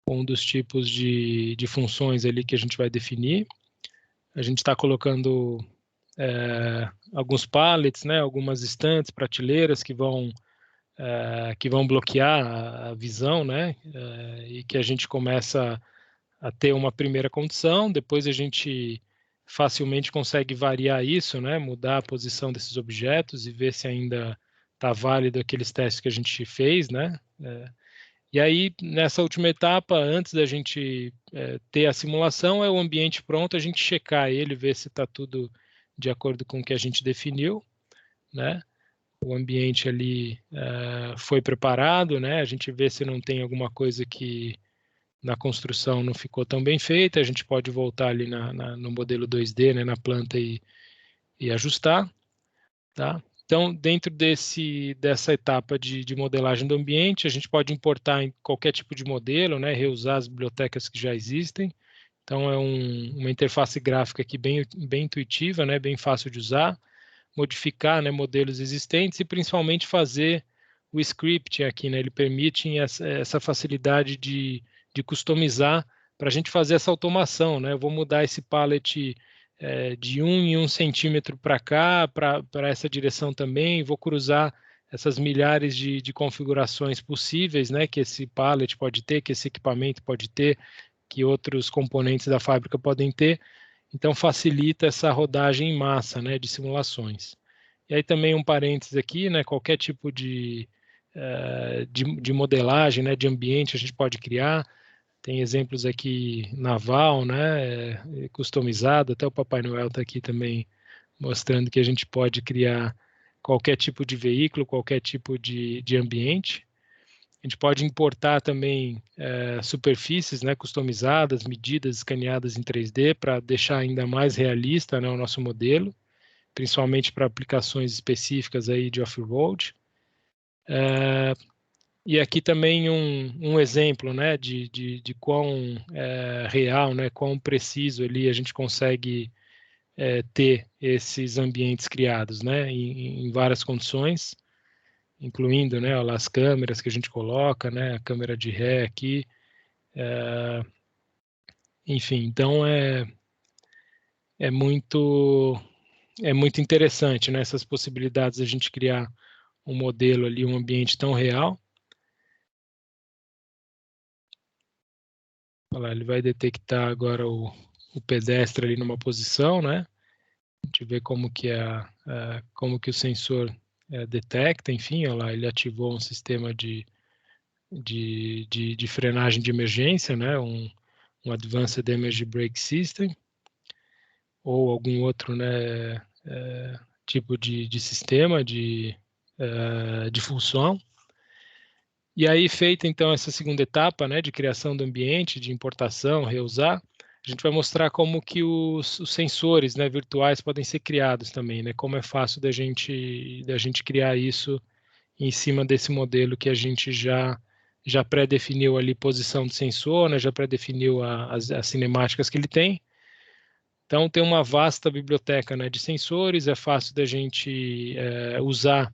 um dos tipos de funções ali que a gente vai definir. A gente está colocando alguns pallets, né, algumas estantes, prateleiras que vão bloquear a visão, né, e que a gente começa a ter uma primeira condição, depois a gente facilmente consegue variar isso, né, mudar a posição desses objetos e ver se ainda está válido aqueles testes que a gente fez, né, E aí, nessa última etapa, antes da gente ter a simulação, é o ambiente pronto, a gente checar ele, ver se está tudo de acordo com o que a gente definiu, né? O ambiente ali foi preparado, né? A gente vê se não tem alguma coisa que na construção não ficou tão bem feita, a gente pode voltar ali no modelo 2D, né, na planta e ajustar, tá? Então, dentro dessa etapa de modelagem do ambiente, a gente pode importar em qualquer tipo de modelo, né, reusar as bibliotecas que já existem. Então, é uma interface gráfica aqui bem intuitiva, né, bem fácil de usar, modificar, né, modelos existentes e principalmente fazer o scripting aqui, né, ele permite essa facilidade de customizar para a gente fazer essa automação, né? Eu vou mudar esse pallet de 1 em 1 centímetro para cá, para essa direção também, vou cruzar essas milhares de configurações possíveis, né, que esse pallet pode ter, que esse equipamento pode ter, que outros componentes da fábrica podem ter. Então, facilita essa rodagem em massa, né, de simulações. E aí também um parênteses aqui, né, qualquer tipo de modelagem, né, de ambiente a gente pode criar. Tem exemplos aqui naval, né, customizado, até o Papai Noel está aqui também mostrando que a gente pode criar qualquer tipo de veículo, qualquer tipo de ambiente. A gente pode importar também superfícies, né, customizadas, medidas, escaneadas em 3D para deixar ainda mais realista, né, o nosso modelo, principalmente para aplicações específicas aí de off-road. E aqui também um exemplo, né, de quão real, né, quão preciso ali a gente consegue ter esses ambientes criados, né, em várias condições, incluindo, né, as câmeras que a gente coloca, né, a câmera de ré aqui, enfim, então é muito interessante, né, essas possibilidades de a gente criar um modelo ali, um ambiente tão real. Olha lá, ele vai detectar agora o pedestre ali numa posição, né? A gente vê como que o sensor detecta, enfim, olha lá, ele ativou um sistema de frenagem de emergência, né? Um Advanced Emergency Brake System, ou algum outro, né, tipo de sistema de função. E aí, feita então essa segunda etapa, né, de criação do ambiente, de importação, reusar, a gente vai mostrar como que os sensores, né, virtuais podem ser criados também, né, como é fácil da gente criar isso em cima desse modelo que a gente já pré-definiu ali posição do sensor, né, já pré-definiu as cinemáticas que ele tem. Então, tem uma vasta biblioteca, né, de sensores, é fácil da gente usar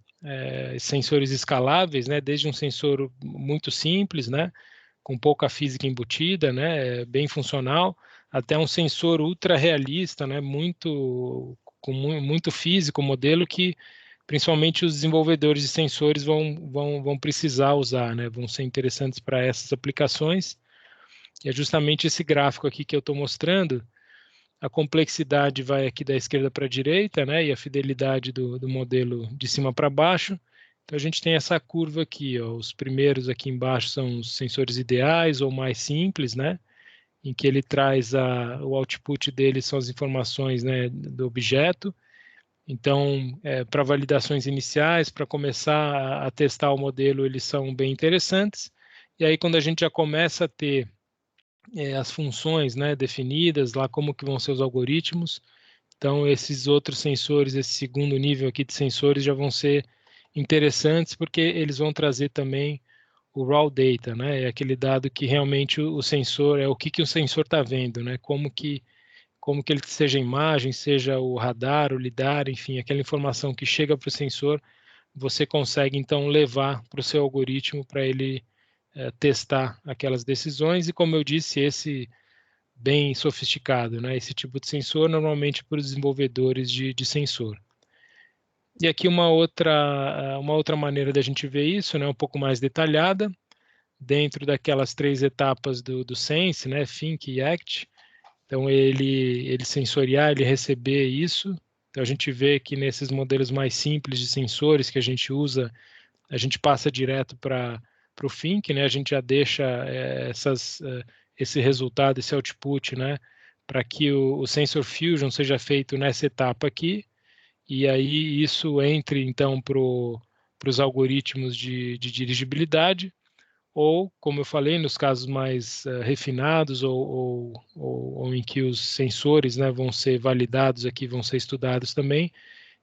sensores escaláveis, né, desde um sensor muito simples, né, com pouca física embutida, né, bem funcional, até um sensor ultra realista, né, muito físico, modelo que principalmente os desenvolvedores de sensores vão precisar usar, né, vão ser interessantes para essas aplicações. E é justamente esse gráfico aqui que eu estou mostrando. A complexidade vai aqui da esquerda para a direita, né, e a fidelidade do modelo de cima para baixo. Então, a gente tem essa curva aqui, ó, os primeiros aqui embaixo são os sensores ideais ou mais simples, né, em que ele traz o output dele são as informações, né, do objeto. Então, para validações iniciais, para começar a testar o modelo, eles são bem interessantes. E aí, quando a gente já começa a ter as funções, né, definidas, lá como que vão ser os algoritmos. Então, esses outros sensores, esse segundo nível aqui de sensores já vão ser interessantes, porque eles vão trazer também o raw data, né, é aquele dado que realmente o sensor, o que o sensor está vendo, né, como que ele seja imagem, seja o radar, o lidar, enfim, aquela informação que chega para o sensor, você consegue, então, levar para o seu algoritmo para ele testar aquelas decisões, e como eu disse, esse bem sofisticado, né, esse tipo de sensor, normalmente para os desenvolvedores de sensor. E aqui uma outra maneira da gente ver isso, né, um pouco mais detalhada, dentro daquelas 3 etapas do Sense, né, Think e Act. Então, ele sensoriar, ele receber isso. Então, a gente vê que nesses modelos mais simples de sensores que a gente usa, a gente passa direto para o Think, né? A gente já deixa esse resultado, esse output, né? Para que o Sensor Fusion seja feito nessa etapa aqui, e aí isso entre, então, para os algoritmos de dirigibilidade, ou, como eu falei, nos casos mais refinados, ou em que os sensores, né, vão ser validados aqui, vão ser estudados também,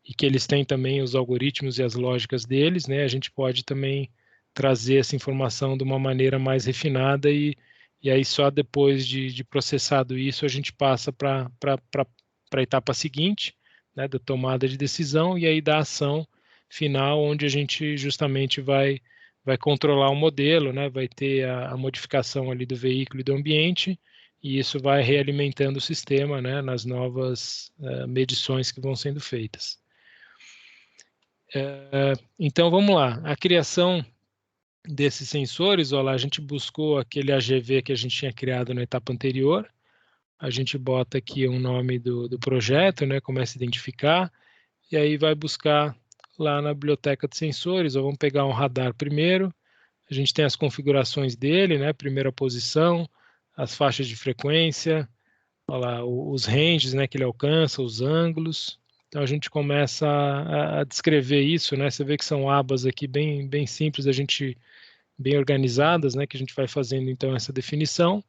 e que eles têm também os algoritmos e as lógicas deles, né, a gente pode também trazer essa informação de uma maneira mais refinada, e aí só depois de processado isso, a gente passa para a etapa seguinte, né, da tomada de decisão, e aí da ação final, onde a gente justamente vai controlar o modelo, né, vai ter a modificação ali do veículo e do ambiente, e isso vai realimentando o sistema, né, nas novas medições que vão sendo feitas. Então, vamos lá. A criação desses sensores, olha lá, a gente buscou aquele AGV que a gente tinha criado na etapa anterior, a gente bota aqui o nome do projeto, né, começa a identificar, e aí vai buscar lá na biblioteca de sensores, ou vamos pegar um radar primeiro, a gente tem as configurações dele, né, primeira posição, as faixas de frequência, olha lá, os ranges, né, que ele alcança, os ângulos. Então a gente começa a descrever isso, né, você vê que são abas aqui bem simples, bem organizadas, né, que a gente vai fazendo então essa definição.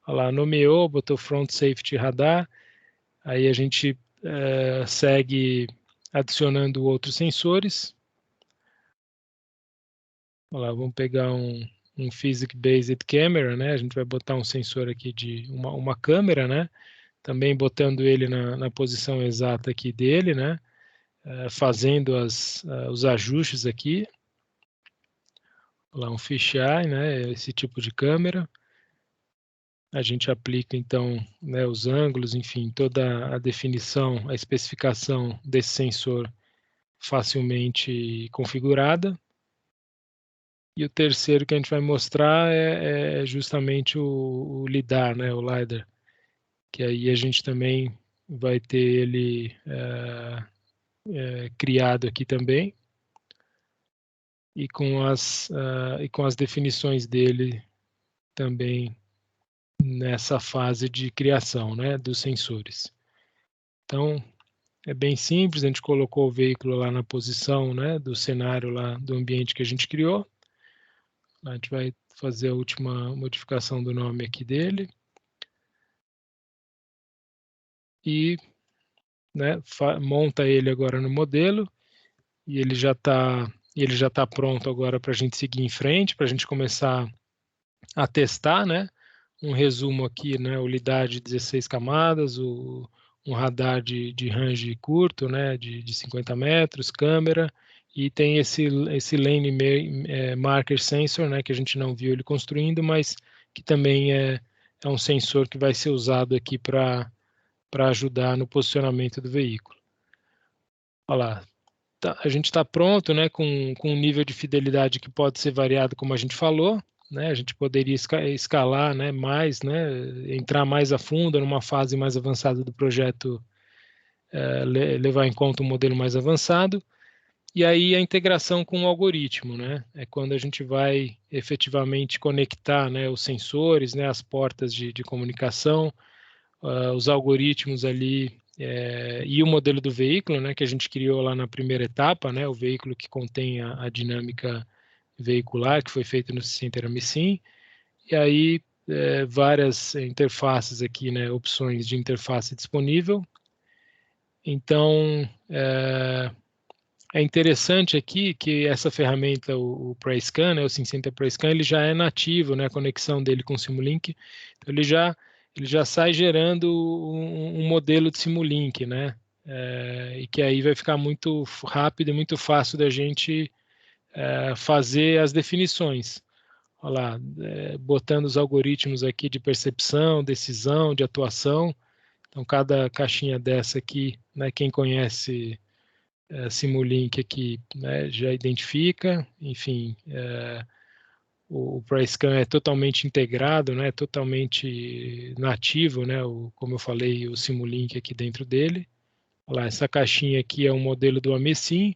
Olha lá, nomeou, botou Front Safety Radar, aí a gente segue adicionando outros sensores. Olha lá, vamos pegar um Physics Based Camera, né? A gente vai botar um sensor aqui de uma câmera, né? Também botando ele na posição exata aqui dele, né? Fazendo os ajustes aqui. Olha lá, um fisheye, né? Esse tipo de câmera. A gente aplica, então, né, os ângulos, enfim, toda a definição, a especificação desse sensor facilmente configurada. E o terceiro que a gente vai mostrar é justamente o LiDAR, né, o LiDAR, que aí a gente também vai ter ele criado aqui também, e com as definições dele também nessa fase de criação, né, dos sensores. Então, é bem simples, a gente colocou o veículo lá na posição, né, do cenário lá do ambiente que a gente criou. A gente vai fazer a última modificação do nome aqui dele. E, né, monta ele agora no modelo, e ele já está pronto agora para a gente seguir em frente, para a gente começar a testar, né? Um resumo aqui, né? O LiDAR de 16 camadas, um radar de range curto, né? De 50 metros, câmera, e tem esse lane marker sensor, né? Que a gente não viu ele construindo, mas que também é um sensor que vai ser usado aqui para ajudar no posicionamento do veículo. Olha lá, a gente está pronto, né, com um nível de fidelidade que pode ser variado, como a gente falou, né, a gente poderia escalar, né, mais, né, entrar mais a fundo numa fase mais avançada do projeto, levar em conta um modelo mais avançado, e aí a integração com o algoritmo, né, é quando a gente vai efetivamente conectar, né, os sensores, né, as portas de comunicação, os algoritmos ali, e o modelo do veículo, né, que a gente criou lá na primeira etapa, né, o veículo que contém a dinâmica veicular, que foi feito no Center AMSIM, e aí várias interfaces aqui, né, opções de interface disponível. Então, é interessante aqui que essa ferramenta, o PreScan, né, o SimCenter PreScan, ele já é nativo, né, a conexão dele com o Simulink, então ele já sai gerando um modelo de Simulink, né? E que aí vai ficar muito rápido e muito fácil da gente fazer as definições. Olha lá, botando os algoritmos aqui de percepção, decisão, de atuação. Então, cada caixinha dessa aqui, né, quem conhece Simulink aqui, né, já identifica. Enfim, o PreScan é totalmente integrado, né, totalmente nativo, né, como eu falei, o Simulink aqui dentro dele. Olha lá, essa caixinha aqui é um modelo do AMSIM,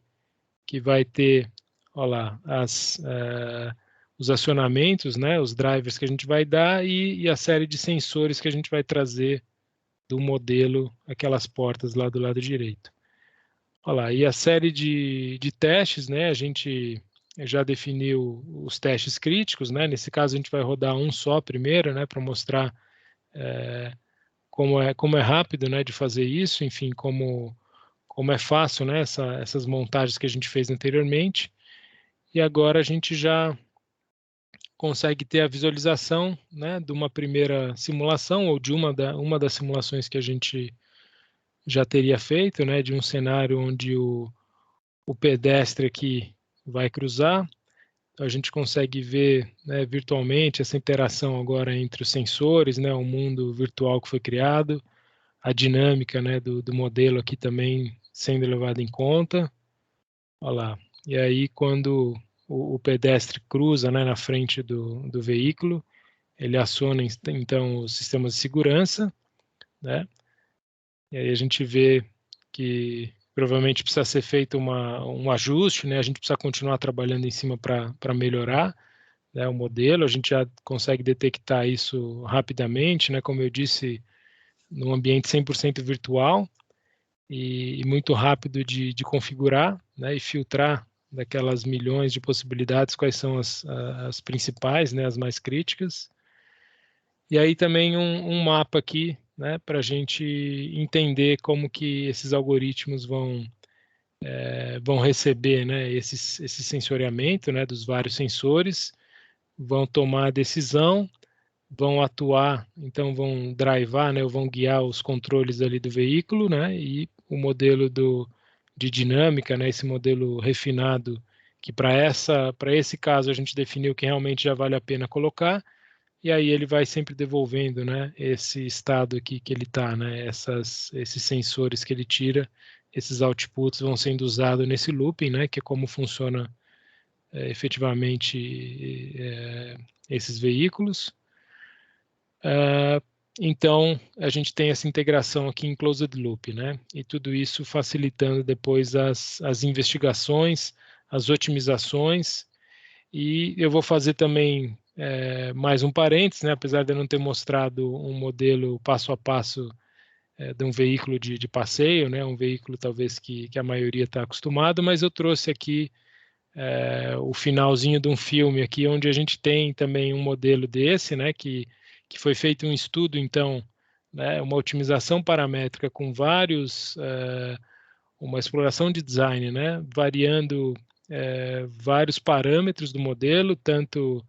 que vai ter, olha lá, os acionamentos, né, os drivers que a gente vai dar e a série de sensores que a gente vai trazer do modelo, aquelas portas lá do lado direito. Olha lá, e a série de testes, né, a gente já definiu os testes críticos, né, nesse caso a gente vai rodar um só primeiro, né, para mostrar como é rápido, né, de fazer isso, enfim, como é fácil, né, essas montagens que a gente fez anteriormente, e agora a gente já consegue ter a visualização, né, de uma primeira simulação, ou de uma das simulações que a gente já teria feito, né, de um cenário onde o pedestre aqui vai cruzar. Então, a gente consegue ver, né, virtualmente essa interação agora entre os sensores, né, o mundo virtual que foi criado, a dinâmica, né, do modelo aqui também sendo levada em conta. Olha lá. E aí, quando o pedestre cruza, né, na frente do veículo, ele aciona, então, os sistemas de segurança, né? E aí a gente vê que provavelmente precisa ser feito um ajuste, né? A gente precisa continuar trabalhando em cima para melhorar, né, o modelo. A gente já consegue detectar isso rapidamente, né? Como eu disse, num ambiente 100% virtual e muito rápido de configurar, né? E filtrar daquelas milhões de possibilidades quais são as principais, né? As mais críticas. E aí também um mapa aqui, né, para a gente entender como que esses algoritmos vão receber, né, esse sensoriamento, né, dos vários sensores, vão tomar a decisão, vão atuar, então vão drivar, né, ou vão guiar os controles ali do veículo, né, e o modelo de dinâmica, né, esse modelo refinado, que para esse caso a gente definiu que realmente já vale a pena colocar, e aí ele vai sempre devolvendo, né, esse estado aqui que ele está, né, esses sensores que ele tira, esses outputs vão sendo usados nesse looping, né, que é como funciona efetivamente esses veículos. Então, a gente tem essa integração aqui em closed loop, né, e tudo isso facilitando depois as investigações, as otimizações, e eu vou fazer também mais um parênteses, né, apesar de eu não ter mostrado um modelo passo a passo de um veículo de passeio, né, um veículo talvez que a maioria está acostumado, mas eu trouxe aqui o finalzinho de um filme aqui, onde a gente tem também um modelo desse, né, que foi feito um estudo, então, né, uma otimização paramétrica com uma exploração de design, né, variando vários parâmetros do modelo, tanto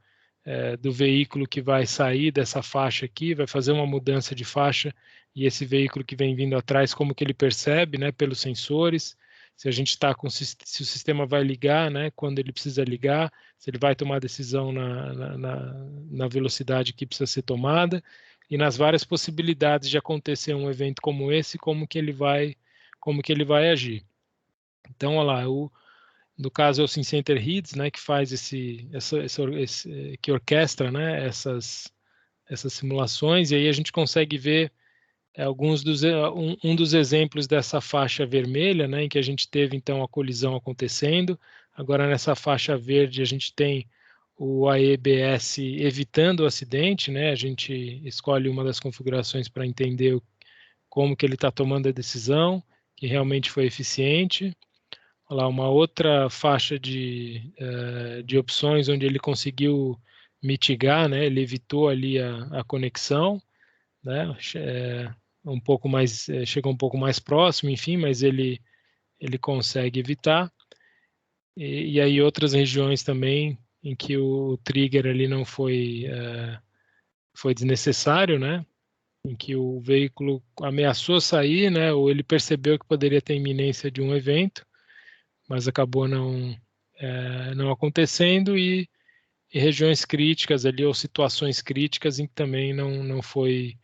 do veículo que vai sair dessa faixa aqui, vai fazer uma mudança de faixa, e esse veículo que vem vindo atrás, como que ele percebe, né, pelos sensores, se a gente está se o sistema vai ligar, né, quando ele precisa ligar, se ele vai tomar decisão na velocidade que precisa ser tomada, e nas várias possibilidades de acontecer um evento como esse, como que ele vai agir. Então, olha lá, no caso é o SimCenter HIDS, né, que faz que orquestra, né, essas simulações, e aí a gente consegue ver um dos exemplos dessa faixa vermelha, né, em que a gente teve então a colisão acontecendo. Agora nessa faixa verde a gente tem o AEBS evitando o acidente, né, a gente escolhe uma das configurações para entender como que ele está tomando a decisão, que realmente foi eficiente. Olha lá, uma outra faixa de opções onde ele conseguiu mitigar, né, ele evitou ali a conexão, né, chegou um pouco mais próximo, enfim, mas ele consegue evitar. E aí outras regiões também em que o trigger ali não foi desnecessário, né, em que o veículo ameaçou sair, né, ou ele percebeu que poderia ter iminência de um evento, mas acabou não acontecendo, e regiões críticas ali, ou situações críticas em que também não foi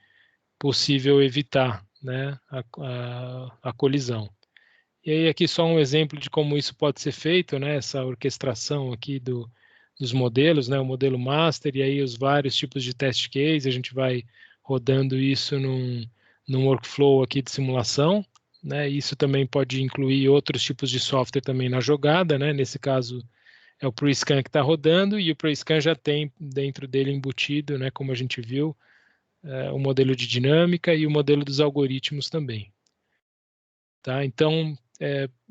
possível evitar, né, a colisão. E aí aqui só um exemplo de como isso pode ser feito, né, essa orquestração aqui dos modelos, né, o modelo master, e aí os vários tipos de test case, a gente vai rodando isso num workflow aqui de simulação, né, isso também pode incluir outros tipos de software também na jogada, né, nesse caso é o PreScan que está rodando, e o PreScan já tem dentro dele embutido, né, como a gente viu, o modelo de dinâmica e o modelo dos algoritmos também. Tá? Então,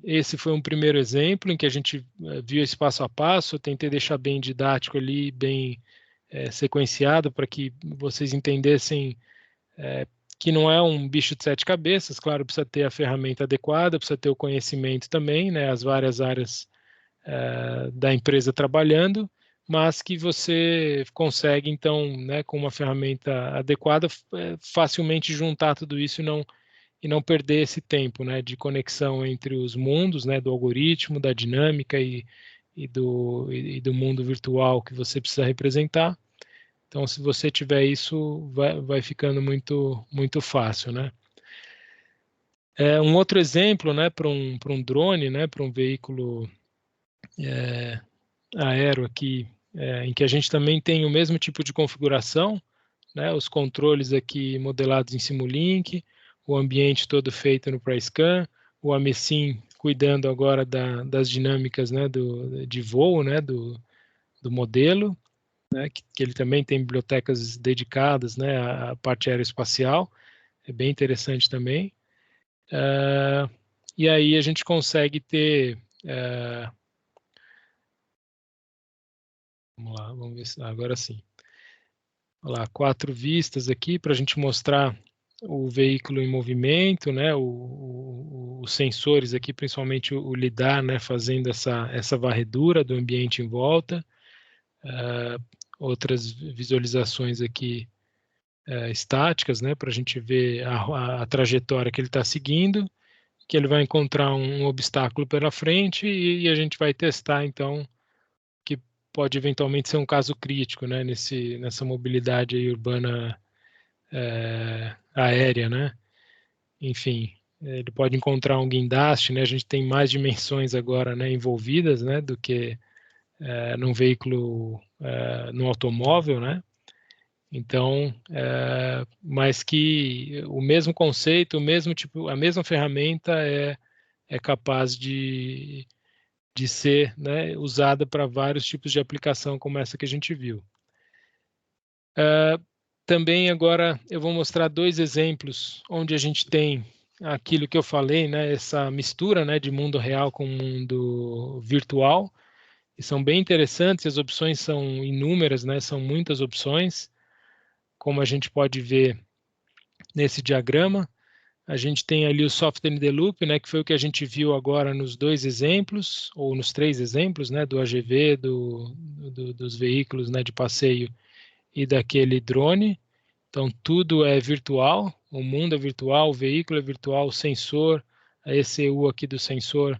esse foi um primeiro exemplo em que a gente viu esse passo a passo. Eu tentei deixar bem didático ali, bem sequenciado, para que vocês entendessem que não é um bicho de 7 cabeças. Claro, precisa ter a ferramenta adequada, precisa ter o conhecimento também, né, as várias áreas da empresa trabalhando, mas que você consegue, então, né, com uma ferramenta adequada, facilmente juntar tudo isso e não perder esse tempo, né, de conexão entre os mundos, né, do algoritmo, da dinâmica e do mundo virtual que você precisa representar. Então, se você tiver isso, vai ficando muito fácil, né? Um outro exemplo, né, para um drone, né, para um veículo aéreo aqui, em que a gente também tem o mesmo tipo de configuração, né, os controles aqui modelados em Simulink, o ambiente todo feito no PreScan, o Amesim cuidando agora das dinâmicas, né, de voo, né, do modelo, né, que ele também tem bibliotecas dedicadas, né, à parte aeroespacial, é bem interessante também. E aí a gente consegue ter... vamos lá, vamos ver se agora sim. Olha lá, 4 vistas aqui para a gente mostrar o veículo em movimento, né, os sensores aqui, principalmente o lidar, né, fazendo essa varredura do ambiente em volta. Outras visualizações aqui estáticas, né, para a gente ver a trajetória que ele está seguindo, que ele vai encontrar um obstáculo pela frente e a gente vai testar, então, que pode eventualmente ser um caso crítico, né, nessa mobilidade aí urbana aérea, né? Enfim, ele pode encontrar um guindaste, né? A gente tem mais dimensões agora, né, envolvidas, né, do que num veículo, num automóvel, né? Então, mas que o mesmo conceito, o mesmo tipo, a mesma ferramenta é capaz de ser, né, usada para vários tipos de aplicação, como essa que a gente viu. Também agora eu vou mostrar 2 exemplos onde a gente tem aquilo que eu falei, né, essa mistura, né, de mundo real com mundo virtual, e são bem interessantes. As opções são inúmeras, né, são muitas opções, como a gente pode ver nesse diagrama. A gente tem ali o Software in the Loop, né, que foi o que a gente viu agora nos 2 exemplos, ou nos 3 exemplos, né, do AGV, dos veículos, né, de passeio e daquele drone. Então, tudo é virtual, o mundo é virtual, o veículo é virtual, o sensor, a ECU aqui do sensor,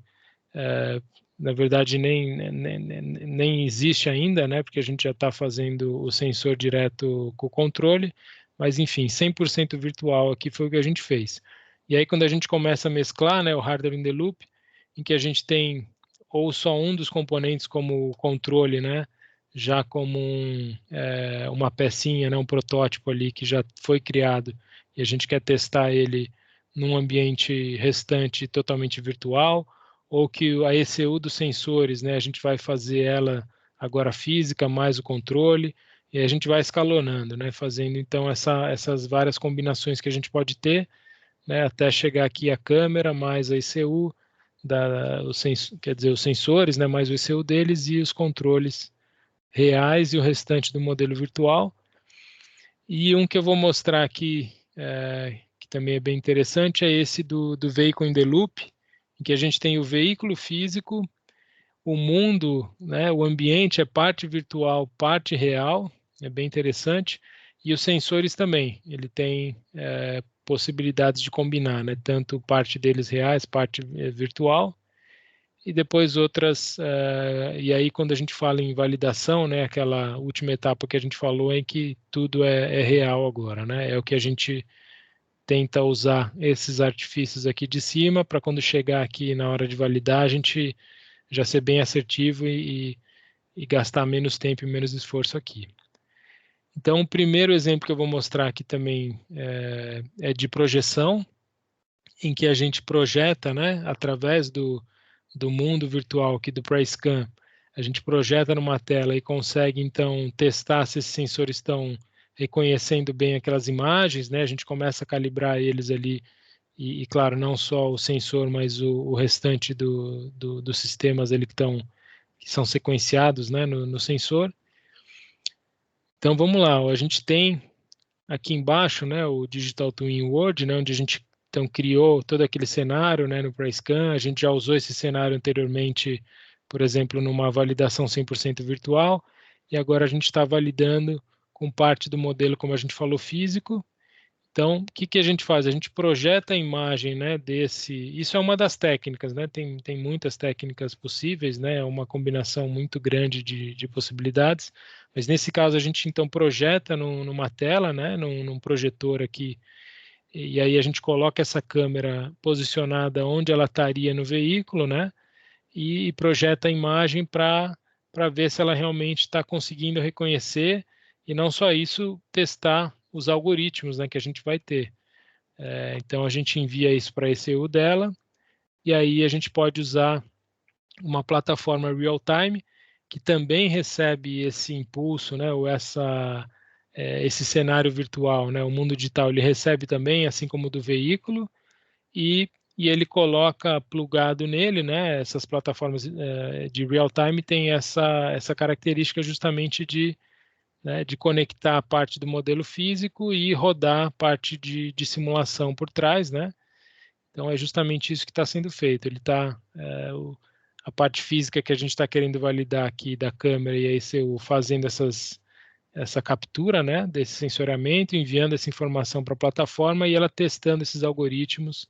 na verdade, nem existe ainda, né, porque a gente já está fazendo o sensor direto com o controle, mas, enfim, 100% virtual aqui foi o que a gente fez. E aí, quando a gente começa a mesclar, né, o Hardware in the Loop, em que a gente tem ou só um dos componentes como o controle, né, já como uma pecinha, né, um protótipo ali que já foi criado, e a gente quer testar ele num ambiente restante totalmente virtual, ou que a ECU dos sensores, né, a gente vai fazer ela agora física, mais o controle, e a gente vai escalonando, né, fazendo então essas várias combinações que a gente pode ter, né, até chegar aqui a câmera, mais a ECU, quer dizer, os sensores, né, mais o ECU deles e os controles reais e o restante do modelo virtual. E um que eu vou mostrar aqui, que também é bem interessante, é esse do Vehicle in the Loop, em que a gente tem o veículo físico, o mundo, né, o ambiente é parte virtual, parte real, é bem interessante, e os sensores também, ele tem possibilidades de combinar, né, tanto parte deles reais, parte virtual, e depois outras, e aí quando a gente fala em validação, né, aquela última etapa que a gente falou é que tudo é real agora, né, é o que a gente tenta usar esses artifícios aqui de cima para quando chegar aqui na hora de validar, a gente já ser bem assertivo e gastar menos tempo e menos esforço aqui. Então, o primeiro exemplo que eu vou mostrar aqui também é de projeção, em que a gente projeta, né, através do mundo virtual aqui do PreScan, a gente projeta numa tela e consegue, então, testar se esses sensores estão reconhecendo bem aquelas imagens, né? A gente começa a calibrar eles ali, e claro, não só o sensor, mas o restante dos sistemas ali que são sequenciados, né, no sensor. Então, vamos lá, a gente tem aqui embaixo, né, o Digital Twin World, né, onde a gente então criou todo aquele cenário, né, no PriceScan. A gente já usou esse cenário anteriormente, por exemplo, numa validação 100% virtual, e agora a gente está validando com parte do modelo, como a gente falou, físico. Então, o que a gente faz? A gente projeta a imagem, né, isso é uma das técnicas, né, tem muitas técnicas possíveis, né, é uma combinação muito grande de possibilidades, mas nesse caso a gente então projeta numa tela, né, num projetor aqui, e aí a gente coloca essa câmera posicionada onde ela estaria no veículo, né, e projeta a imagem para ver se ela realmente está conseguindo reconhecer, e não só isso, testar os algoritmos, né, que a gente vai ter. Então, a gente envia isso para a ECU dela, e aí a gente pode usar uma plataforma real-time, que também recebe esse impulso, né, ou esse cenário virtual, né, o mundo digital, ele recebe também, assim como o do veículo, e ele coloca plugado nele, né, essas plataformas de real-time têm essa característica justamente de conectar a parte do modelo físico e rodar a parte de simulação por trás, né? Então, é justamente isso que está sendo feito. Ele está, a parte física que a gente está querendo validar aqui da câmera e a ECU fazendo essa captura, né, desse sensoriamento, enviando essa informação para a plataforma e ela testando esses algoritmos.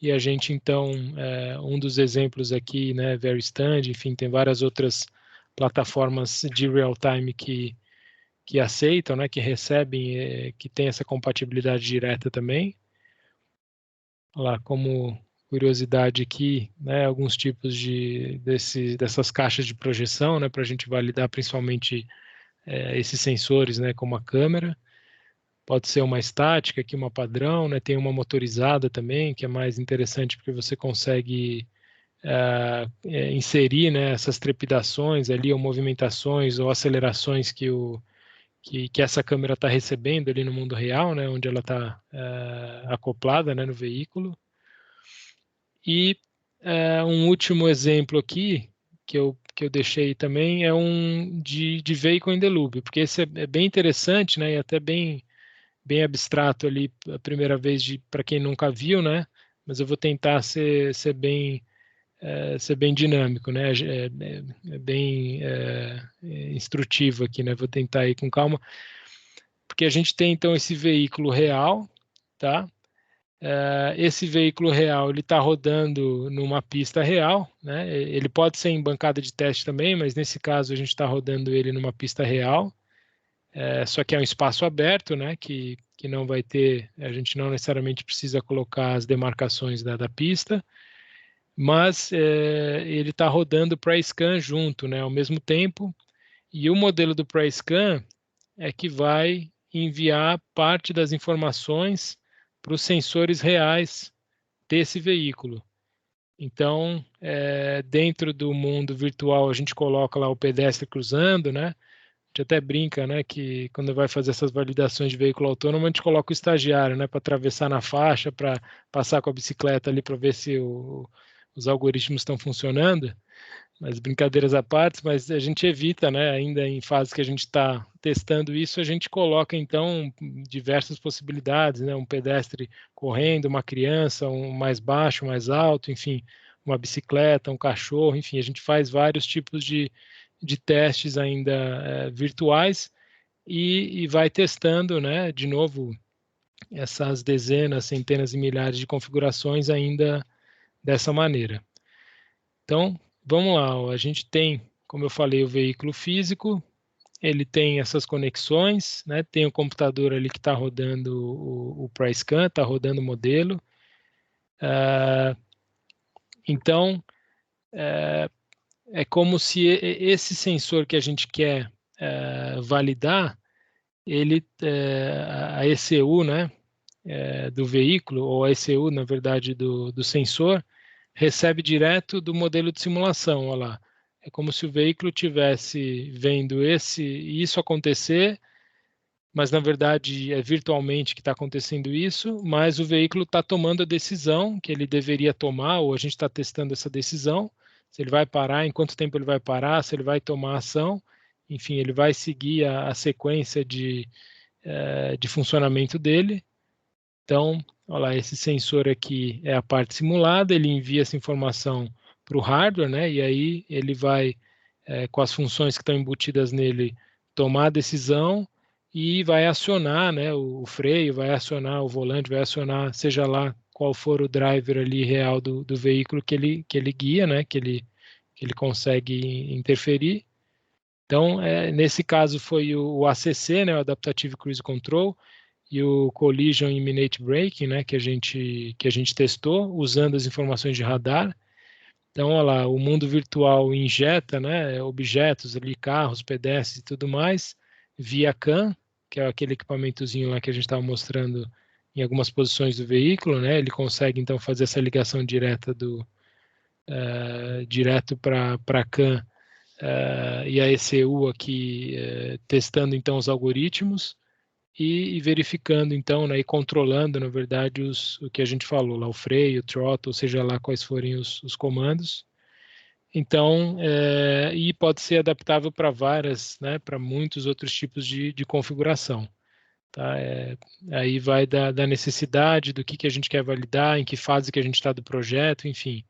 E a gente, então, um dos exemplos aqui, né, VeriStand, enfim, tem várias outras plataformas de real-time que aceitam, né, que recebem, que tem essa compatibilidade direta também. Olha lá, como curiosidade aqui, né, alguns tipos dessas caixas de projeção, né, para a gente validar principalmente esses sensores, né, como a câmera. Pode ser uma estática, aqui uma padrão, né, tem uma motorizada também, que é mais interessante porque você consegue inserir, né, essas trepidações ali, ou movimentações, ou acelerações que essa câmera está recebendo ali no mundo real, né, onde ela está acoplada, né, no veículo. E um último exemplo aqui, que eu deixei também, é um de Vehicle in the Loop, porque esse é bem interessante, né, e até bem abstrato ali, a primeira vez para quem nunca viu, né, mas eu vou tentar ser bem dinâmico, né? É bem instrutivo aqui, né? Vou tentar ir com calma, porque a gente tem então esse veículo real, tá? Esse veículo real ele está rodando numa pista real, né? Ele pode ser em bancada de teste também, mas nesse caso a gente está rodando ele numa pista real. Só que é um espaço aberto, né? Que não vai ter, a gente não necessariamente precisa colocar as demarcações da pista. Mas ele está rodando o PriceScan junto, né, ao mesmo tempo, e o modelo do PriceScan é que vai enviar parte das informações para os sensores reais desse veículo. Então, dentro do mundo virtual, a gente coloca lá o pedestre cruzando, né? A gente até brinca, né, que quando vai fazer essas validações de veículo autônomo, a gente coloca o estagiário, né, para atravessar na faixa, para passar com a bicicleta ali para ver se os algoritmos estão funcionando, mas brincadeiras à parte, mas a gente evita, né, ainda em fase que a gente está testando isso, a gente coloca, então, diversas possibilidades, né, um pedestre correndo, uma criança, um mais baixo, mais alto, enfim, uma bicicleta, um cachorro, enfim, a gente faz vários tipos de testes ainda virtuais e vai testando, né, de novo, essas dezenas, centenas e milhares de configurações ainda dessa maneira. Então, vamos lá, a gente tem, como eu falei, o veículo físico, ele tem essas conexões, né? Tem o computador ali que está rodando o PriceScan, está rodando o modelo. Então, é como se esse sensor que a gente quer validar, a ECU, né, do veículo, ou a ECU, na verdade, do sensor, recebe direto do modelo de simulação. Olha lá, é como se o veículo tivesse vendo isso acontecer, mas na verdade é virtualmente que está acontecendo isso, mas o veículo está tomando a decisão que ele deveria tomar, ou a gente está testando essa decisão, se ele vai parar, em quanto tempo ele vai parar, se ele vai tomar ação, enfim, ele vai seguir a sequência de funcionamento dele. Então, olha lá, esse sensor aqui é a parte simulada, ele envia essa informação para o hardware, né? E aí ele vai, com as funções que estão embutidas nele, tomar a decisão e vai acionar, né, o freio, vai acionar o volante, vai acionar, seja lá qual for o driver ali real do veículo que ele guia, né, que ele consegue interferir. Então, nesse caso foi o ACC, né, o Adaptive Cruise Control, e o Collision Imminent Braking, né, que a gente testou, usando as informações de radar. Então, olha lá, o mundo virtual injeta, né, objetos ali, carros, pedestres e tudo mais, via CAN, que é aquele equipamentozinho lá que a gente estava mostrando em algumas posições do veículo, né, ele consegue, então, fazer essa ligação direta direto para a CAN e a ECU aqui, testando, então, os algoritmos, e verificando, então, né, e controlando, na verdade, o que a gente falou lá, o freio, o throttle, seja lá quais forem os comandos. Então, e pode ser adaptável para várias, né, para muitos outros tipos de configuração. Tá? Aí vai da necessidade, do que a gente quer validar, em que fase que a gente está do projeto, enfim.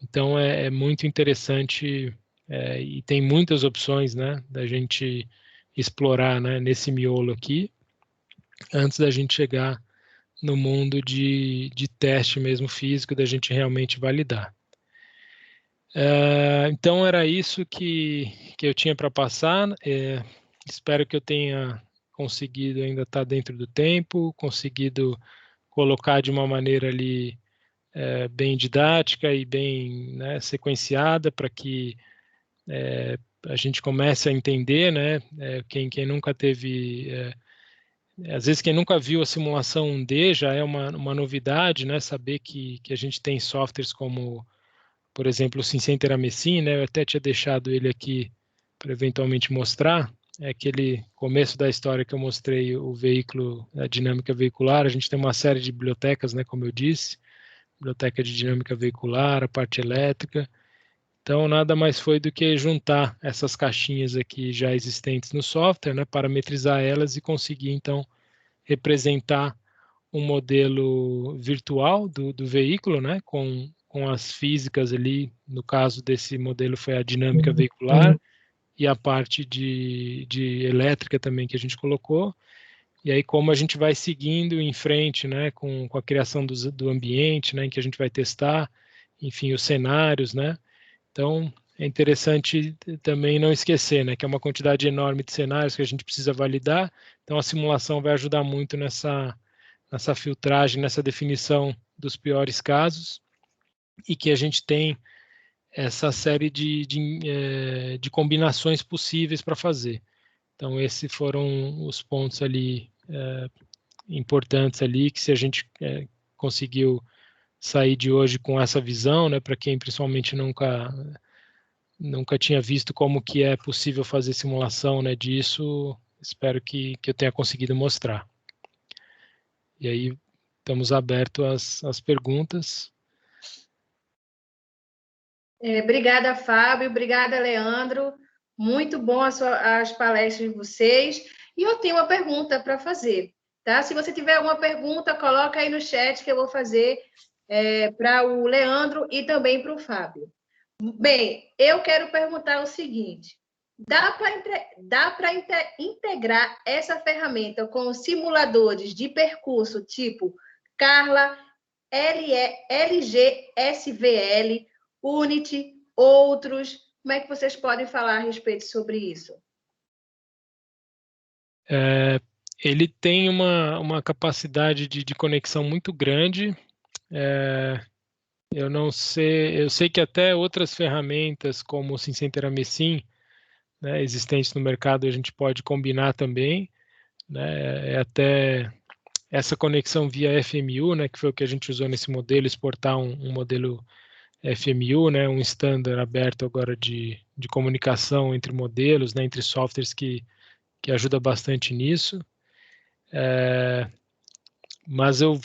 Então, é muito interessante e tem muitas opções, né, da gente explorar, né, nesse miolo aqui, antes da gente chegar no mundo de teste mesmo físico, da gente realmente validar. Então, era isso que eu tinha para passar. Espero que eu tenha conseguido ainda estar dentro do tempo, conseguido colocar de uma maneira ali bem didática e bem, né, sequenciada, para que a gente comece a entender, né? Quem nunca teve, às vezes quem nunca viu a simulação 1D já é uma novidade, né? Saber que a gente tem softwares como, por exemplo, o SimCenter Amesim, né? Eu até tinha deixado ele aqui para eventualmente mostrar. É aquele começo da história que eu mostrei o veículo, a dinâmica veicular. A gente tem uma série de bibliotecas, né? Como eu disse, biblioteca de dinâmica veicular, a parte elétrica. Então, nada mais foi do que juntar essas caixinhas aqui já existentes no software, né, parametrizar elas e conseguir, então, representar um modelo virtual do veículo, né, com as físicas ali, no caso desse modelo foi a dinâmica veicular e a parte de elétrica também que a gente colocou. E aí, como a gente vai seguindo em frente, né, com a criação do ambiente, né, em que a gente vai testar, enfim, os cenários, né. Então, é interessante também não esquecer, né, que é uma quantidade enorme de cenários que a gente precisa validar. Então, a simulação vai ajudar muito nessa filtragem, nessa definição dos piores casos, e que a gente tem essa série de combinações possíveis para fazer. Então, esses foram os pontos ali importantes ali, que se a gente conseguiu sair de hoje com essa visão, né, para quem principalmente nunca tinha visto como que é possível fazer simulação, né, disso, espero que eu tenha conseguido mostrar. E aí, estamos abertos às perguntas. Obrigada, Fábio, obrigada, Leandro, muito bom as palestras de vocês, e eu tenho uma pergunta para fazer, tá? Se você tiver alguma pergunta, coloca aí no chat que eu vou fazer para o Leandro e também para o Fábio. Bem, eu quero perguntar o seguinte: dá para integrar essa ferramenta com simuladores de percurso tipo Carla, LG, SVL, Unity, outros? Como é que vocês podem falar a respeito sobre isso? Ele tem uma capacidade de conexão muito grande. Eu não sei, eu sei que até outras ferramentas como o SimCenter Amesim, né, existentes no mercado, a gente pode combinar também, né, até essa conexão via FMU, né, que foi o que a gente usou nesse modelo, exportar um modelo FMU, né, um standard aberto agora de comunicação entre modelos, né, entre softwares que ajuda bastante nisso. Mas eu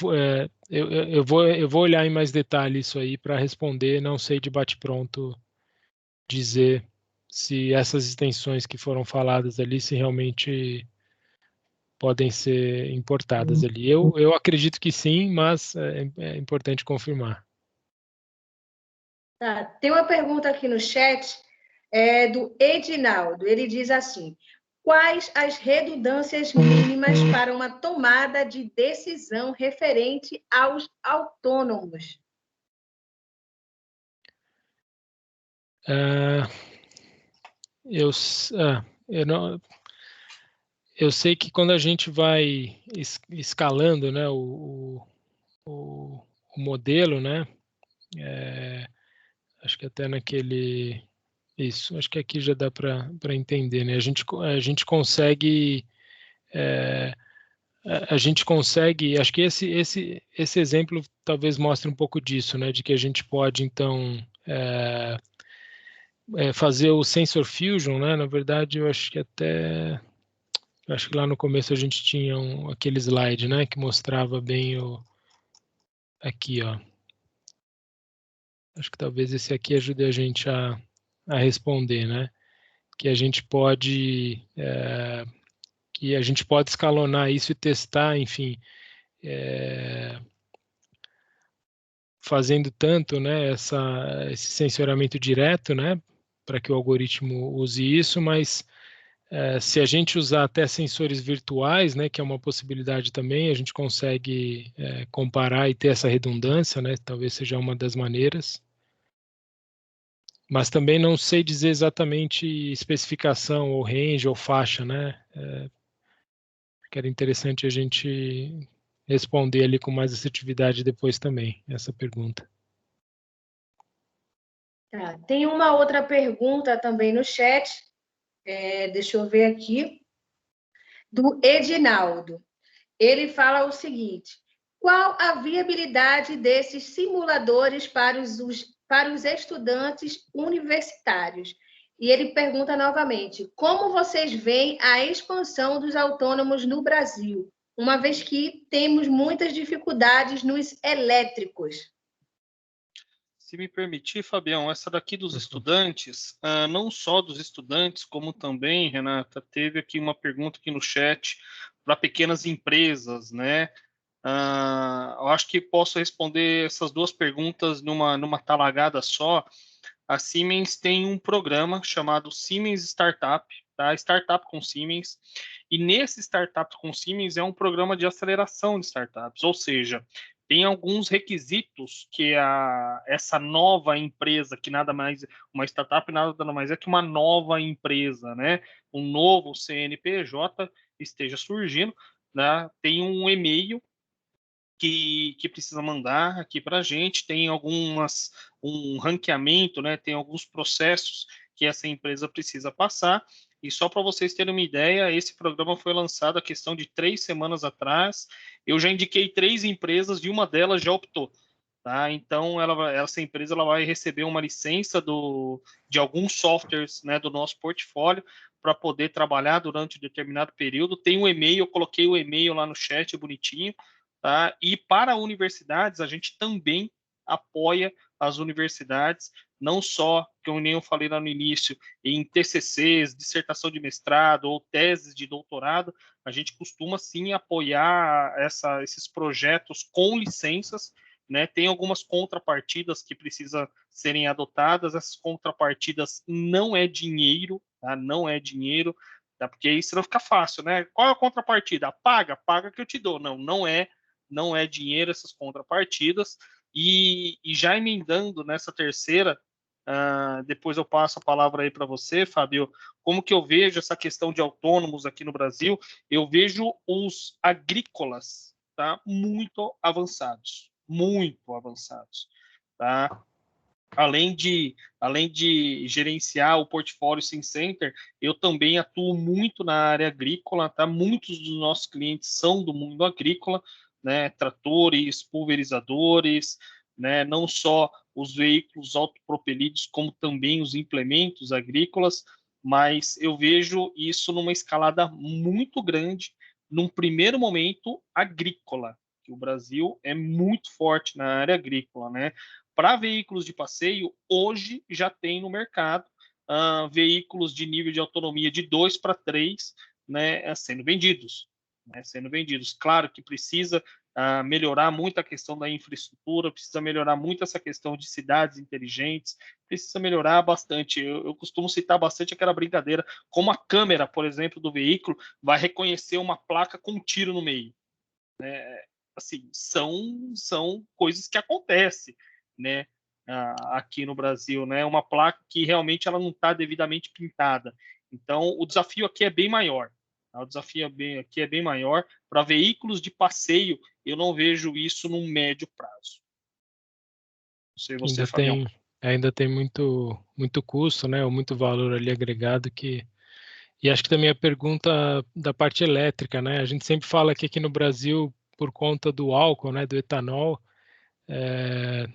vou olhar em mais detalhe isso aí para responder, não sei de bate-pronto dizer se essas extensões que foram faladas ali, se realmente podem ser importadas ali. Eu acredito que sim, mas é importante confirmar. Tá, tem uma pergunta aqui no chat, do Edinaldo. Ele diz assim: quais as redundâncias mínimas para uma tomada de decisão referente aos autônomos? Eu sei que quando a gente vai escalando, né, o modelo, né, acho que até naquele... Isso, acho que aqui já dá para entender, né? A gente consegue... a gente consegue... Acho que esse exemplo talvez mostre um pouco disso, né? De que a gente pode, então... fazer o Sensor Fusion, né? Na verdade, eu acho que até... Acho que lá no começo a gente tinha aquele slide, né? Que mostrava bem aqui, ó. Acho que talvez esse aqui ajude a gente a responder, né? Que a gente pode escalonar isso e testar, enfim, fazendo tanto, né, esse sensoramento direto, né, para que o algoritmo use isso, mas se a gente usar até sensores virtuais, né, que é uma possibilidade também, a gente consegue comparar e ter essa redundância, né, talvez seja uma das maneiras. Mas também não sei dizer exatamente especificação ou range ou faixa, né? Que era interessante a gente responder ali com mais assertividade depois também, essa pergunta. Tá, tem uma outra pergunta também no chat, deixa eu ver aqui, do Edinaldo. Ele fala o seguinte: qual a viabilidade desses simuladores para os estudantes universitários? E ele pergunta novamente: como vocês veem a expansão dos autônomos no Brasil, uma vez que temos muitas dificuldades nos elétricos? Se me permitir, Fabião, essa daqui dos estudantes, não só dos estudantes, como também, Renata, teve aqui uma pergunta aqui no chat para pequenas empresas, né? Eu acho que posso responder essas duas perguntas numa talagada só. A Siemens tem um programa chamado Siemens Startup, tá? Startup com Siemens. E nesse Startup com Siemens é um programa de aceleração de startups, ou seja, tem alguns requisitos que essa nova empresa, que nada mais, uma startup nada mais é que uma nova empresa, né? Um novo CNPJ esteja surgindo, né? Tem um e-mail que precisa mandar aqui para a gente, tem um ranqueamento, né? Tem alguns processos que essa empresa precisa passar. E só para vocês terem uma ideia, esse programa foi lançado a questão de 3 semanas atrás. Eu já indiquei 3 empresas e uma delas já optou. Tá? Então, essa empresa vai receber uma licença de alguns softwares, né, do nosso portfólio para poder trabalhar durante um determinado período. Tem um e-mail, eu coloquei o e-mail lá no chat bonitinho. Tá? E para universidades, a gente também apoia as universidades, não só, como nem eu falei lá no início, em TCCs, dissertação de mestrado ou teses de doutorado, a gente costuma sim apoiar esses projetos com licenças, né? Tem algumas contrapartidas que precisam serem adotadas, essas contrapartidas não é dinheiro, tá? Não é dinheiro, tá? Porque aí senão fica fácil, né? Qual é a contrapartida? Paga que eu te dou. Não é dinheiro essas contrapartidas. E já emendando nessa terceira, depois eu passo a palavra aí para você, Fábio, como que eu vejo essa questão de autônomos aqui no Brasil? Eu vejo os agrícolas, tá, muito avançados, tá? Além de gerenciar o portfólio SimCenter, eu também atuo muito na área agrícola, tá? Muitos dos nossos clientes são do mundo agrícola, né? Tratores, pulverizadores, né? Não só os veículos autopropelidos, como também os implementos agrícolas, mas eu vejo isso numa escalada muito grande, num primeiro momento agrícola, que o Brasil é muito forte na área agrícola, né? Para veículos de passeio, hoje já tem no mercado veículos de nível de autonomia de 2 para 3, né, sendo vendidos. Claro que precisa melhorar muito a questão da infraestrutura, precisa melhorar muito essa questão de cidades inteligentes, precisa melhorar bastante. Eu costumo citar bastante aquela brincadeira, como a câmera, por exemplo, do veículo vai reconhecer uma placa com um tiro no meio. Assim, são coisas que acontecem, né, aqui no Brasil, né, uma placa que realmente ela não está devidamente pintada. Então, o desafio aqui é bem maior. O desafio aqui é bem maior. Para veículos de passeio, eu não vejo isso num médio prazo. Não sei você, Fabião. Ainda tem muito custo, né, ou muito valor ali agregado que... E acho que também a pergunta da parte elétrica, né, a gente sempre fala que aqui no Brasil, por conta do álcool, né, do etanol,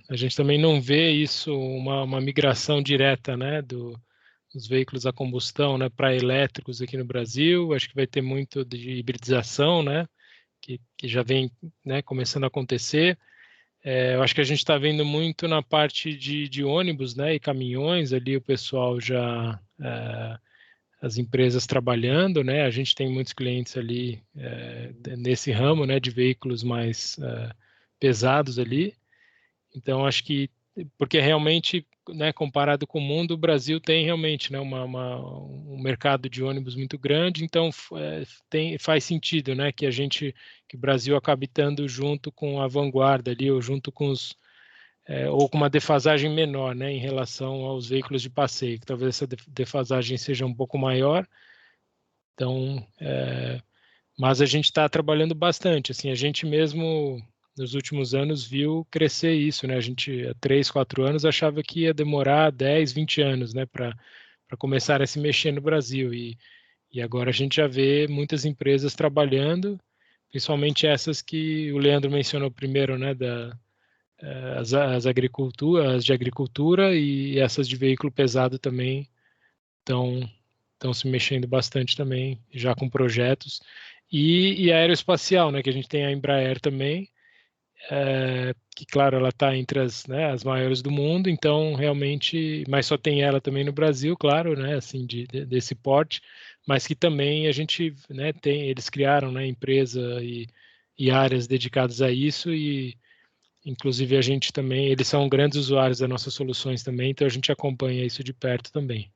a gente também não vê isso, uma migração direta, né, dos veículos a combustão, né, para elétricos aqui no Brasil. Acho que vai ter muito de hibridização, né, que já vem, né, começando a acontecer. Eu acho que a gente está vendo muito na parte de ônibus, né, e caminhões ali, o pessoal já... as empresas trabalhando, né, a gente tem muitos clientes ali nesse ramo, né, de veículos mais pesados ali. Então, acho que, porque realmente, né, comparado com o mundo, o Brasil tem realmente, né, um mercado de ônibus muito grande, então faz sentido, né, que o Brasil acabe estando junto com a vanguarda ali, ou junto com ou com uma defasagem menor, né, em relação aos veículos de passeio, que talvez essa defasagem seja um pouco maior. Então, mas a gente está trabalhando bastante, assim, a gente mesmo nos últimos anos viu crescer isso, né? A gente há 3, 4 anos achava que ia demorar 10, 20 anos, né, para começar a se mexer no Brasil, e agora a gente já vê muitas empresas trabalhando, principalmente essas que o Leandro mencionou primeiro, né, as de agricultura, e essas de veículo pesado também estão se mexendo bastante também, já com projetos. E a aeroespacial, né, que a gente tem a Embraer também, que, claro, ela está entre né, as maiores do mundo, então, realmente, mas só tem ela também no Brasil, claro, né, assim, desse porte, mas que também a gente, né, eles criaram, né, empresa e áreas dedicadas a isso, e, inclusive, a gente também, eles são grandes usuários das nossas soluções também, então a gente acompanha isso de perto também.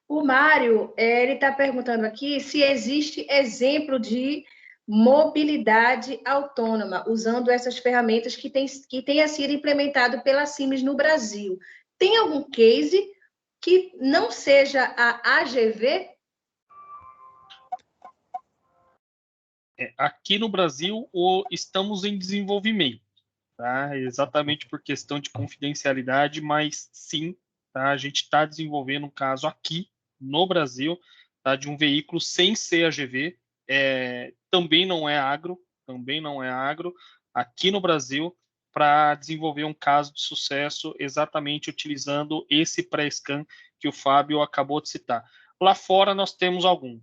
O Mário, ele está perguntando aqui se existe exemplo de mobilidade autônoma, usando essas ferramentas que tenha sido implementado pela Siemens no Brasil. Tem algum case que não seja a AGV? Aqui no Brasil, estamos em desenvolvimento, tá? Exatamente por questão de confidencialidade, mas sim, tá? A gente está desenvolvendo um caso aqui no Brasil, tá? De um veículo sem ser AGV, também não é agro, aqui no Brasil, para desenvolver um caso de sucesso exatamente utilizando esse pré-scan que o Fábio acabou de citar. Lá fora nós temos alguns,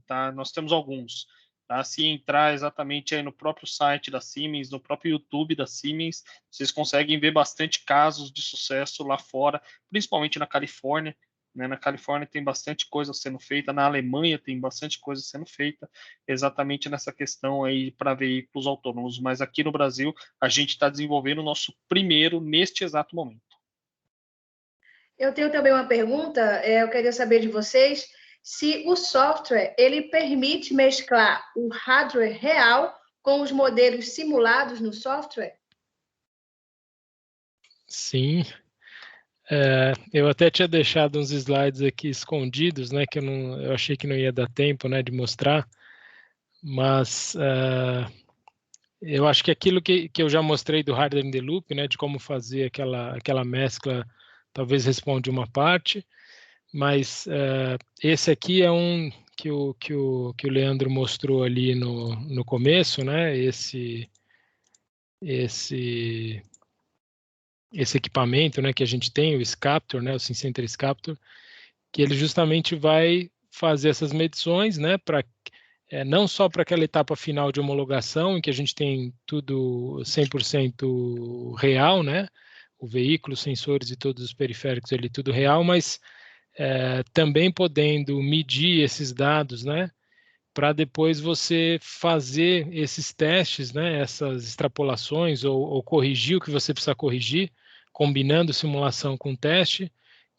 tá? Se entrar exatamente aí no próprio site da Siemens, no próprio YouTube da Siemens, vocês conseguem ver bastante casos de sucesso lá fora, principalmente na Califórnia, né? Na Califórnia tem bastante coisa sendo feita, na Alemanha tem bastante coisa sendo feita, exatamente nessa questão aí para veículos autônomos, mas aqui no Brasil a gente está desenvolvendo o nosso primeiro neste exato momento. Eu tenho também uma pergunta, eu queria saber de vocês, se o software ele permite mesclar o hardware real com os modelos simulados no software? Sim. Eu até tinha deixado uns slides aqui escondidos, né, que eu achei que não ia dar tempo, né, de mostrar, mas eu acho que aquilo que eu já mostrei do Hardware in the Loop, né, de como fazer aquela mescla, talvez responde uma parte, mas esse aqui é um que o Leandro mostrou ali no começo, né, esse esse equipamento, né, que a gente tem, o Scaptor, né, o SimCenter Scaptor, que ele justamente vai fazer essas medições, né, não só para aquela etapa final de homologação, em que a gente tem tudo 100% real, né, o veículo, sensores e todos os periféricos ali, tudo real, mas também podendo medir esses dados, né, para depois você fazer esses testes, né, essas extrapolações ou corrigir o que você precisa corrigir, combinando simulação com teste.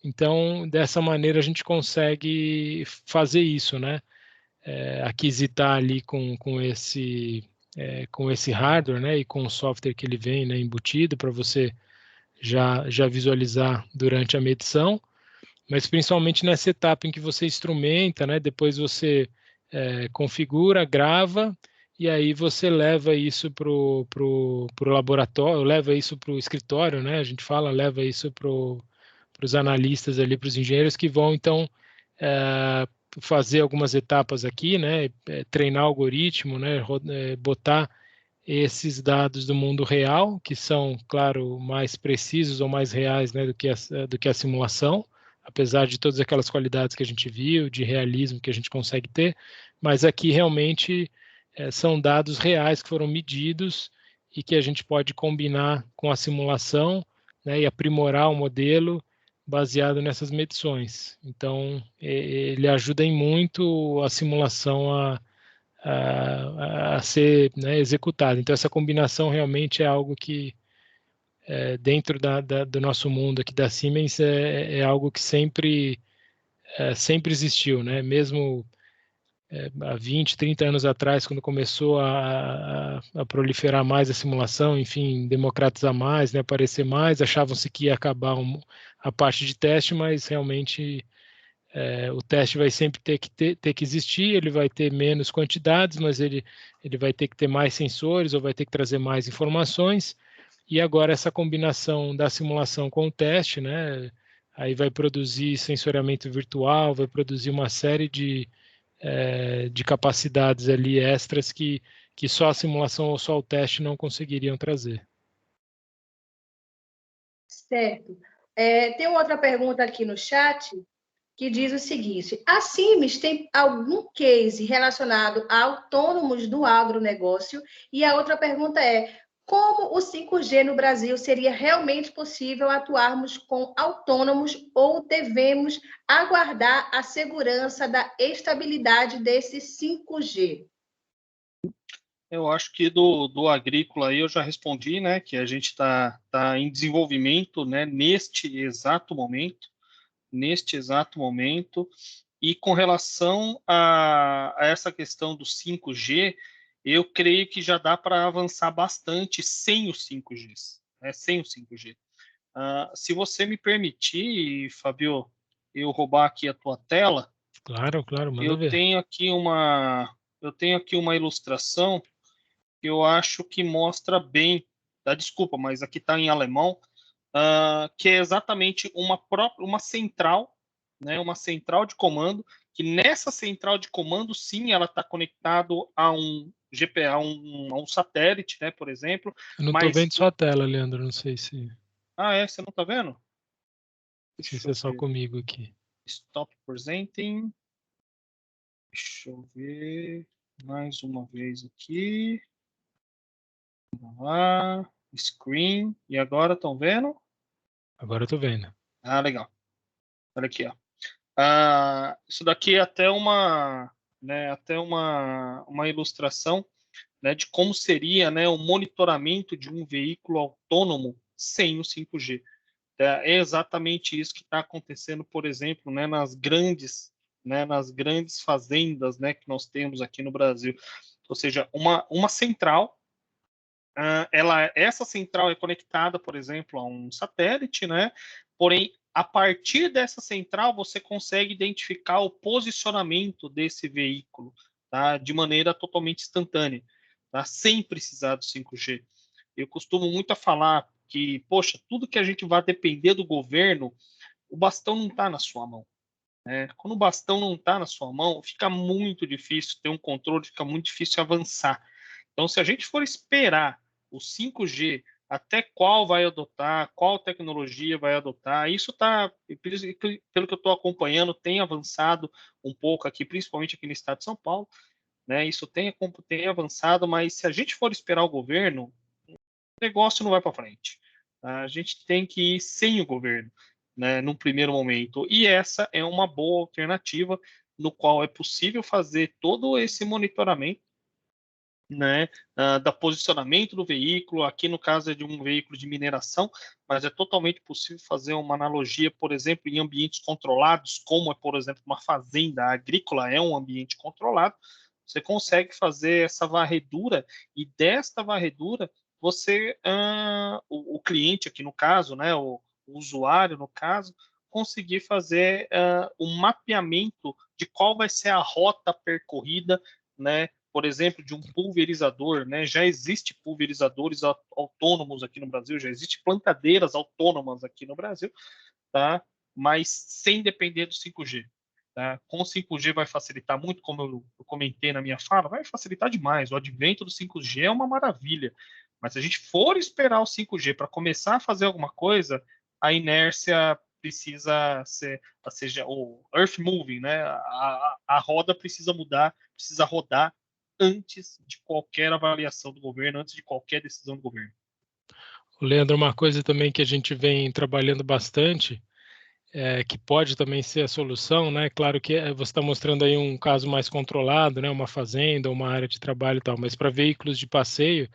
Então, dessa maneira a gente consegue fazer isso, né? Aquisitar ali com esse hardware, né, e com o software que ele vem, né, embutido para você já visualizar durante a medição, mas principalmente nessa etapa em que você instrumenta, né, depois você configura, grava, e aí você leva isso para o laboratório, leva isso para o escritório, né, a gente fala, leva isso para os analistas ali, para os engenheiros que vão, então, fazer algumas etapas aqui, né, treinar algoritmo, né, botar esses dados do mundo real, que são, claro, mais precisos ou mais reais, né, do que a simulação, apesar de todas aquelas qualidades que a gente viu, de realismo que a gente consegue ter, mas aqui realmente são dados reais que foram medidos e que a gente pode combinar com a simulação, né, e aprimorar o modelo baseado nessas medições. Então, ele ajuda em muito a simulação a ser, né, executada. Então, essa combinação realmente é algo que, dentro do nosso mundo aqui da Siemens, é algo que sempre existiu, né? Mesmo há 20, 30 anos atrás, quando começou a proliferar mais a simulação, enfim, democratizar mais, né, aparecer mais, achavam-se que ia acabar a parte de teste, mas realmente o teste vai sempre ter que existir, ele vai ter menos quantidades, mas ele vai ter que ter mais sensores ou vai ter que trazer mais informações, e agora essa combinação da simulação com o teste, né, aí vai produzir sensoriamento virtual, vai produzir uma série de capacidades ali extras que só a simulação ou só o teste não conseguiriam trazer. Certo. Tem outra pergunta aqui no chat que diz o seguinte: a Siemens tem algum case relacionado a autônomos do agronegócio? E a outra pergunta é: como o 5G no Brasil seria realmente possível atuarmos com autônomos ou devemos aguardar a segurança da estabilidade desse 5G? Eu acho que do agrícola aí eu já respondi, né, que a gente está em desenvolvimento, né, neste exato momento, e com relação a essa questão do 5G, eu creio que já dá para avançar bastante sem o 5G, né, sem o 5G. Se você me permitir, Fabio, eu roubar aqui a tua tela, Claro, manda eu ver. tenho aqui uma ilustração que eu acho que mostra bem, desculpa, mas aqui está em alemão, que é exatamente uma central, né, uma central de comando, que nessa central de comando, sim, ela está conectado a um GPA, a um satélite, né, por exemplo. Eu não estou vendo sua tela, Leandro, não sei se Você não está vendo? é só comigo aqui. Stop presenting. Deixa eu ver mais uma vez aqui. Vamos lá. Screen. E agora, estão vendo? Agora eu estou vendo. Legal. Olha aqui, ó. Isso daqui é até uma ilustração, né, de como seria, né, o monitoramento de um veículo autônomo sem o 5G. É exatamente isso que está acontecendo, por exemplo, né, nas grandes fazendas, né, que nós temos aqui no Brasil. Ou seja, uma central, essa central é conectada, por exemplo, a um satélite, né? Porém, a partir dessa central, você consegue identificar o posicionamento desse veículo, tá? De maneira totalmente instantânea, tá? Sem precisar do 5G. Eu costumo muito falar que, poxa, tudo que a gente vai depender do governo, o bastão não está na sua mão. Né? Quando o bastão não está na sua mão, fica muito difícil ter um controle, fica muito difícil avançar. Então, se a gente for esperar o 5G, até qual vai adotar, qual tecnologia vai adotar, isso está, pelo que eu estou acompanhando, tem avançado um pouco aqui, principalmente aqui no estado de São Paulo, né? Isso tem avançado, mas se a gente for esperar o governo, o negócio não vai para frente. A gente tem que ir sem o governo, né, num primeiro momento. E essa é uma boa alternativa, no qual é possível fazer todo esse monitoramento, né, da posicionamento do veículo. Aqui no caso é de um veículo de mineração, mas é totalmente possível fazer uma analogia, por exemplo, em ambientes controlados, como é, por exemplo, uma fazenda agrícola é um ambiente controlado. Você consegue fazer essa varredura, e desta varredura você, o cliente aqui no caso, né, o usuário no caso, conseguir fazer um mapeamento de qual vai ser a rota percorrida, né, por exemplo, de um pulverizador, né? Já existe pulverizadores autônomos aqui no Brasil, já existe plantadeiras autônomas aqui no Brasil, tá? Mas sem depender do 5G. Tá? Com o 5G vai facilitar muito, como eu comentei na minha fala, vai facilitar demais. O advento do 5G é uma maravilha. Mas se a gente for esperar o 5G para começar a fazer alguma coisa, a inércia precisa ser, ou seja, o earth moving, né? A roda precisa mudar, precisa rodar antes de qualquer avaliação do governo, antes de qualquer decisão do governo. Leandro, uma coisa também que a gente vem trabalhando bastante, que pode também ser a solução, né? Claro que você está mostrando aí um caso mais controlado, né? Uma fazenda, uma área de trabalho e tal, mas para veículos de passeio,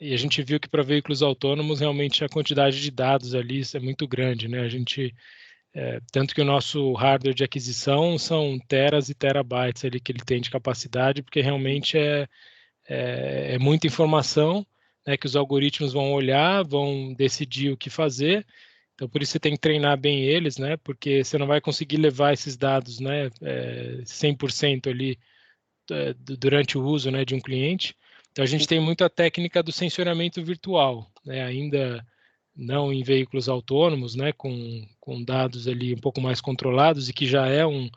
e a gente viu que para veículos autônomos realmente a quantidade de dados ali é muito grande, né? A gente, tanto que o nosso hardware de aquisição são teras e terabytes ali que ele tem de capacidade, porque realmente é muita informação, né, que os algoritmos vão olhar, vão decidir o que fazer. Então, por isso você tem que treinar bem eles, né, porque você não vai conseguir levar esses dados, né, 100% ali durante o uso, né, de um cliente. Então, a gente tem muito a técnica do sensoramento virtual, né, ainda não em veículos autônomos, né, com dados ali um pouco mais controlados, e que já é um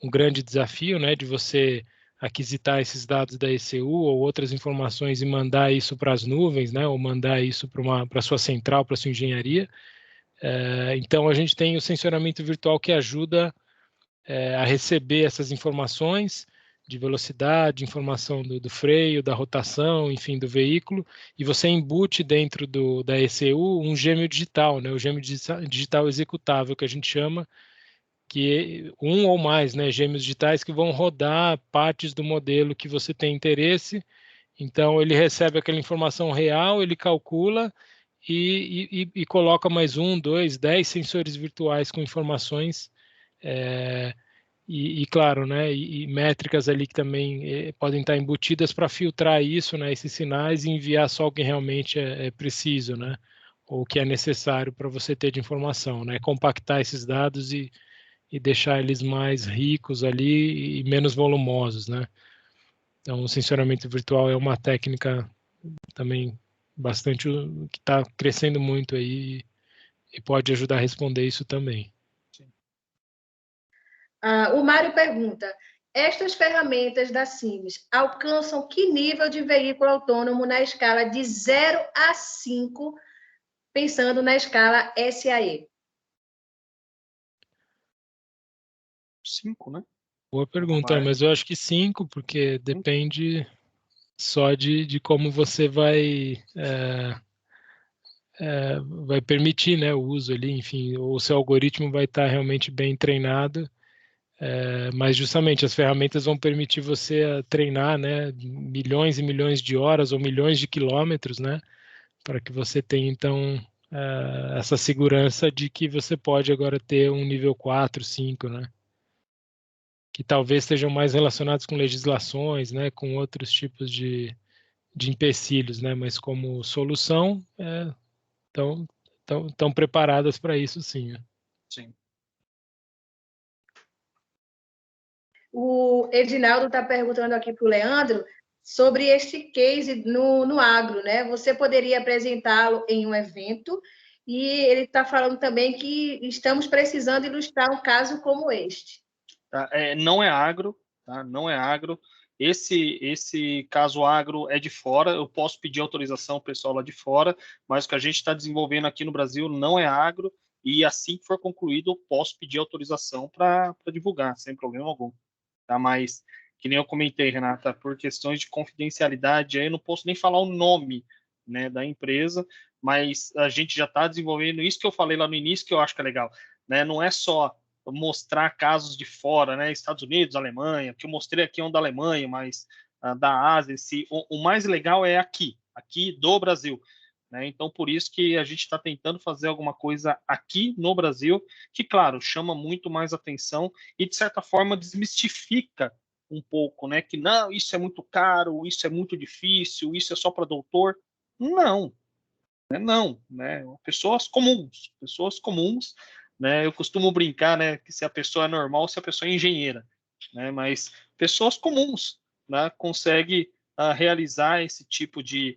grande desafio, né, de você aquisitar esses dados da ECU ou outras informações e mandar isso para as nuvens, né, ou mandar isso para a sua central, para a sua engenharia. Então, a gente tem o sensoramento virtual que ajuda a receber essas informações de velocidade, informação do freio, da rotação, enfim, do veículo, e você embute dentro da ECU um gêmeo digital, né, o gêmeo digital executável, que a gente chama, que um ou mais, né, gêmeos digitais que vão rodar partes do modelo que você tem interesse. Então, ele recebe aquela informação real, ele calcula e coloca mais 1, 2, 10 sensores virtuais com informações, claro, né, e métricas ali que também podem estar embutidas para filtrar isso, né, esses sinais, e enviar só o que realmente é preciso, né, ou que é necessário para você ter de informação, né, compactar esses dados e deixar eles mais ricos ali e menos volumosos, né? Então, o sensoramento virtual é uma técnica também bastante que está crescendo muito aí e pode ajudar a responder isso também. O Mário pergunta: estas ferramentas da Siemens alcançam que nível de veículo autônomo na escala de 0 a 5, pensando na escala SAE? 5, né? Boa pergunta, mas eu acho que 5, porque depende só de como você vai permitir, né, o uso ali, enfim, o seu algoritmo vai estar realmente bem treinado, mas justamente as ferramentas vão permitir você treinar, né, milhões e milhões de horas ou milhões de quilômetros, né, para que você tenha, então, essa segurança de que você pode agora ter um nível 4, 5, né, que talvez estejam mais relacionados com legislações, né, com outros tipos de empecilhos, né, mas como solução, estão preparadas para isso, sim. Sim. O Edinaldo está perguntando aqui para o Leandro sobre este case no agro, né? Você poderia apresentá-lo em um evento, e ele está falando também que estamos precisando ilustrar um caso como este. Tá? Não é agro, tá? Não é agro. esse caso agro é de fora, eu posso pedir autorização ao pessoal lá de fora, mas o que a gente está desenvolvendo aqui no Brasil não é agro, e assim que for concluído, eu posso pedir autorização para divulgar, sem problema algum. Tá? Mas, que nem eu comentei, Renata, por questões de confidencialidade, aí eu não posso nem falar o nome, né, da empresa, mas a gente já está desenvolvendo isso que eu falei lá no início, que eu acho que é legal, né? Não é só mostrar casos de fora, né? Estados Unidos, Alemanha, que eu mostrei aqui é um da Alemanha, mas da Ásia, o mais legal é aqui do Brasil, né? Então, por isso que a gente está tentando fazer alguma coisa aqui no Brasil, que, claro, chama muito mais atenção e, de certa forma, desmistifica um pouco, né? Que não, isso é muito caro, isso é muito difícil, isso é só para doutor. Não, né? Pessoas comuns, né? Eu costumo brincar, né, que se a pessoa é normal, se a pessoa é engenheira, né? Mas pessoas comuns, né, conseguem realizar esse tipo de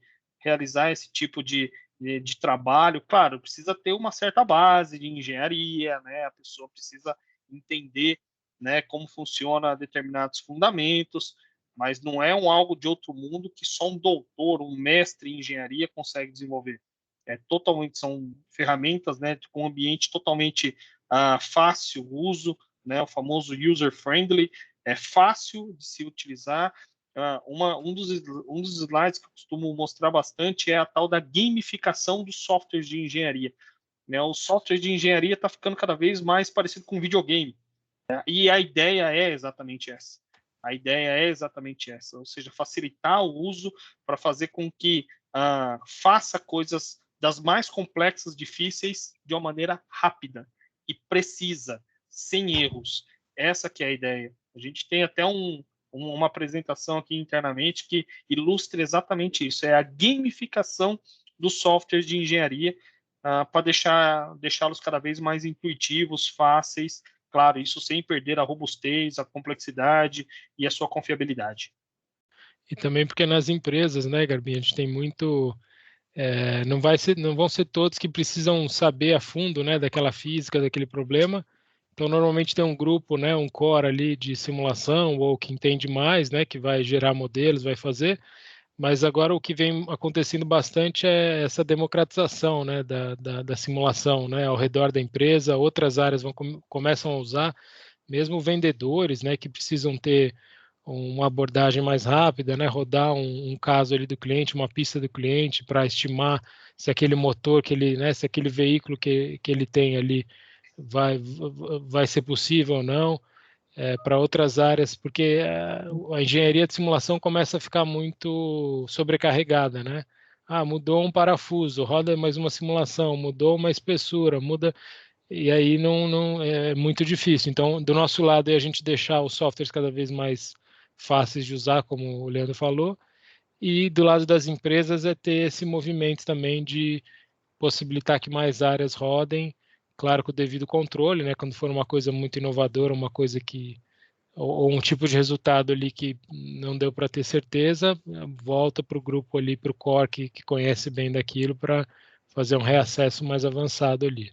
trabalho. Claro, precisa ter uma certa base de engenharia, né? A pessoa precisa entender, né, como funciona determinados fundamentos, mas não é algo de outro mundo que só um doutor, um mestre em engenharia consegue desenvolver. São ferramentas, né, com um ambiente totalmente fácil uso, né, o famoso user-friendly, é fácil de se utilizar. Um dos slides que eu costumo mostrar bastante é a tal da gamificação dos softwares de engenharia. Né, o software de engenharia está ficando cada vez mais parecido com um videogame, né, e a ideia é exatamente essa. Ou seja, facilitar o uso para fazer com que faça coisas das mais complexas, difíceis, de uma maneira rápida e precisa, sem erros. Essa que é a ideia. A gente tem até uma apresentação aqui internamente que ilustra exatamente isso. É a gamificação dos softwares de engenharia para deixá-los cada vez mais intuitivos, fáceis. Claro, isso sem perder a robustez, a complexidade e a sua confiabilidade. E também porque nas empresas, né, Garbinha, a gente tem muito... não vão ser todos que precisam saber a fundo, né, daquela física, daquele problema. Então, normalmente tem um grupo, né, um core ali de simulação ou que entende mais, né, que vai gerar modelos, vai fazer. Mas agora o que vem acontecendo bastante é essa democratização, né, da simulação, né, ao redor da empresa. Outras áreas começam a usar, mesmo vendedores, né, que precisam ter uma abordagem mais rápida, né, rodar um caso ali do cliente, uma pista do cliente para estimar se aquele motor que ele, né, se aquele veículo que ele tem ali vai ser possível ou não. Para outras áreas, porque a engenharia de simulação começa a ficar muito sobrecarregada, né? Mudou um parafuso, roda mais uma simulação, mudou uma espessura, muda, e aí não é muito difícil. Então, do nosso lado é a gente deixar os softwares cada vez mais fáceis de usar, como o Leandro falou, e do lado das empresas é ter esse movimento também de possibilitar que mais áreas rodem, claro, com o devido controle, né? Quando for uma coisa muito inovadora, uma coisa que ou um tipo de resultado ali que não deu para ter certeza, volta para o grupo ali, para o core que conhece bem daquilo, para fazer um reacesso mais avançado ali.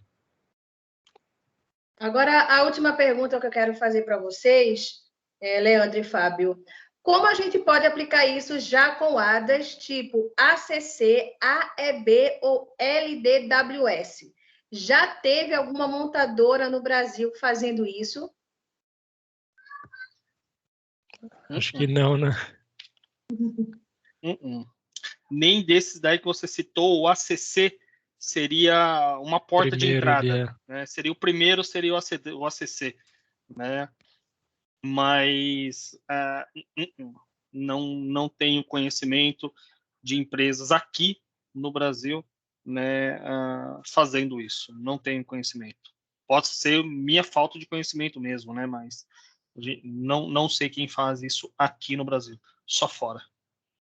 Agora, a última pergunta que eu quero fazer para vocês, Leandro e Fábio, como a gente pode aplicar isso já com ADAS tipo ACC, AEB ou LDWS? Já teve alguma montadora no Brasil fazendo isso? Acho que não, né? Nem desses daí que você citou, o ACC seria uma porta de entrada. Né? Seria o primeiro, seria o ACC. Né? Mas não tenho conhecimento de empresas aqui no Brasil, né, fazendo isso. Não tenho conhecimento. Pode ser minha falta de conhecimento mesmo, né, mas não sei quem faz isso aqui no Brasil, só fora.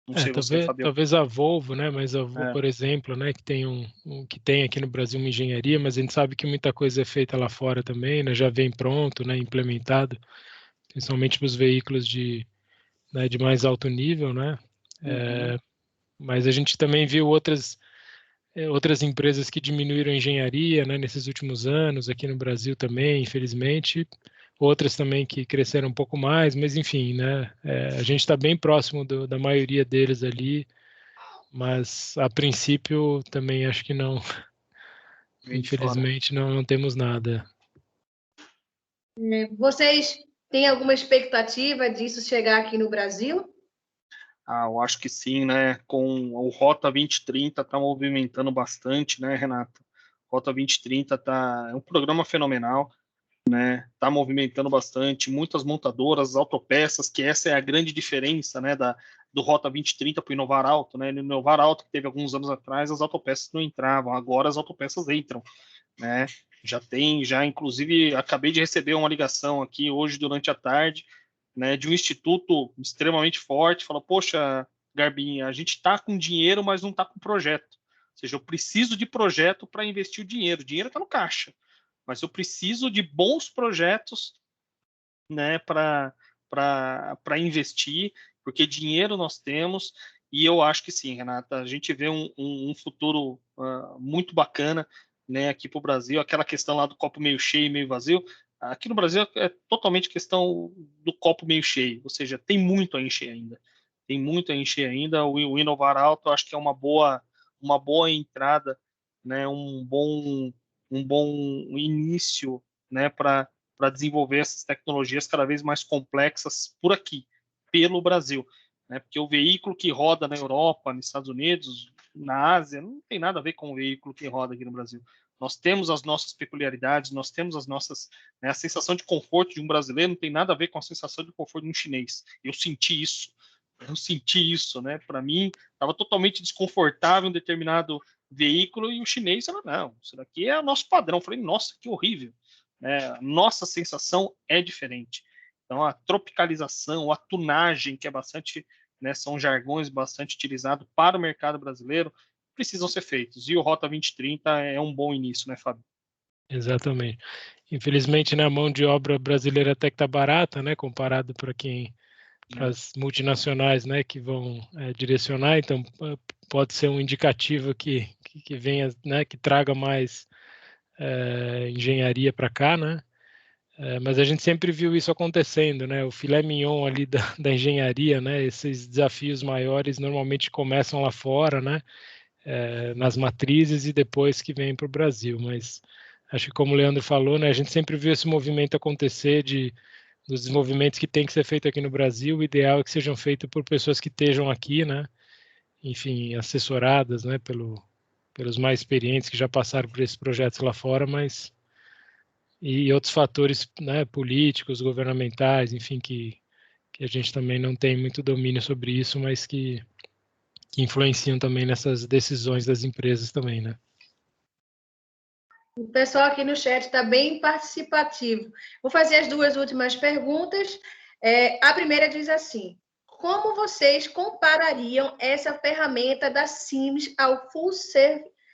Não sei você, Fabio. Talvez a Volvo, né? Mas a Volvo, por exemplo, né? Que tem aqui no Brasil uma engenharia, mas a gente sabe que muita coisa é feita lá fora também, né? Já vem pronto, né? Implementado, principalmente para os veículos de mais alto nível, né? Mas a gente também viu outras empresas que diminuíram a engenharia, né? Nesses últimos anos, aqui no Brasil também, infelizmente, outras também que cresceram um pouco mais, mas enfim, né? A gente está bem próximo da maioria deles ali, mas a princípio também acho que não, infelizmente não temos nada. Vocês têm alguma expectativa disso chegar aqui no Brasil? Eu acho que sim, né? Com o Rota 2030 está movimentando bastante, né, Renata? Rota 2030 é um programa fenomenal, né? Está movimentando bastante, muitas montadoras, autopeças, que essa é a grande diferença, né, do Rota 2030 para o Inovar Alto, né? No Inovar Alto, que teve alguns anos atrás, as autopeças não entravam, agora as autopeças entram, né? Já inclusive, acabei de receber uma ligação aqui hoje durante a tarde, né, de um instituto extremamente forte, falou, poxa, Garbinha, a gente está com dinheiro, mas não está com projeto. Ou seja, eu preciso de projeto para investir o dinheiro está no caixa, mas eu preciso de bons projetos, né, para investir, porque dinheiro nós temos, e eu acho que sim, Renata, a gente vê um futuro muito bacana, né, aqui para o Brasil, aquela questão lá do copo meio cheio e meio vazio. Aqui no Brasil é totalmente questão do copo meio cheio, ou seja, tem muito a encher ainda. Tem muito a encher ainda. O Inovar Alto, eu acho que é uma boa entrada, né, um bom início, né, para desenvolver essas tecnologias cada vez mais complexas por aqui, pelo Brasil. Né, porque o veículo que roda na Europa, nos Estados Unidos, na Ásia, não tem nada a ver com o veículo que roda aqui no Brasil. Nós temos as nossas peculiaridades, nós temos as nossas... Né, a sensação de conforto de um brasileiro não tem nada a ver com a sensação de conforto de um chinês. Eu senti isso, né? Para mim, estava totalmente desconfortável um determinado veículo e o chinês falou, não, isso daqui é o nosso padrão. Eu falei, nossa, que horrível. Nossa sensação é diferente. Então, a tropicalização, a tunagem, que é bastante... Né, são jargões bastante utilizados para o mercado brasileiro, precisam ser feitos. E o Rota 2030 é um bom início, né, Fábio? Exatamente. Infelizmente, na mão de obra brasileira até que está barata, né, comparado para as multinacionais, né, que vão direcionar. Então, pode ser um indicativo que venha, né, que traga mais engenharia para cá, né? Mas a gente sempre viu isso acontecendo, né? O filé mignon ali da engenharia, né? Esses desafios maiores normalmente começam lá fora, né? Nas matrizes e depois que vem para o Brasil. Mas acho que como o Leandro falou, né? A gente sempre viu esse movimento acontecer dos desenvolvimentos que tem que ser feito aqui no Brasil. O ideal é que sejam feitos por pessoas que estejam aqui, né? Enfim, assessoradas, né? Pelos mais experientes que já passaram por esses projetos lá fora, mas e outros fatores, né, políticos, governamentais, enfim, que a gente também não tem muito domínio sobre isso, mas que influenciam também nessas decisões das empresas também, né? O pessoal aqui no chat está bem participativo. Vou fazer as duas últimas perguntas. A primeira diz assim: como vocês comparariam essa ferramenta da Sims ao Full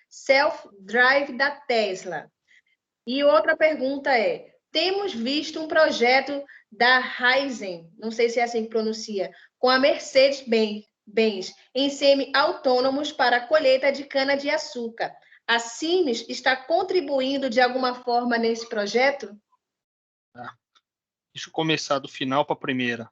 Self-Drive da Tesla? E outra pergunta é: temos visto um projeto da Ryzen, não sei se é assim que pronuncia, com a Mercedes-Benz em semi-autônomos para a colheita de cana-de-açúcar. A Sims está contribuindo de alguma forma nesse projeto? Deixa eu começar do final para a primeira.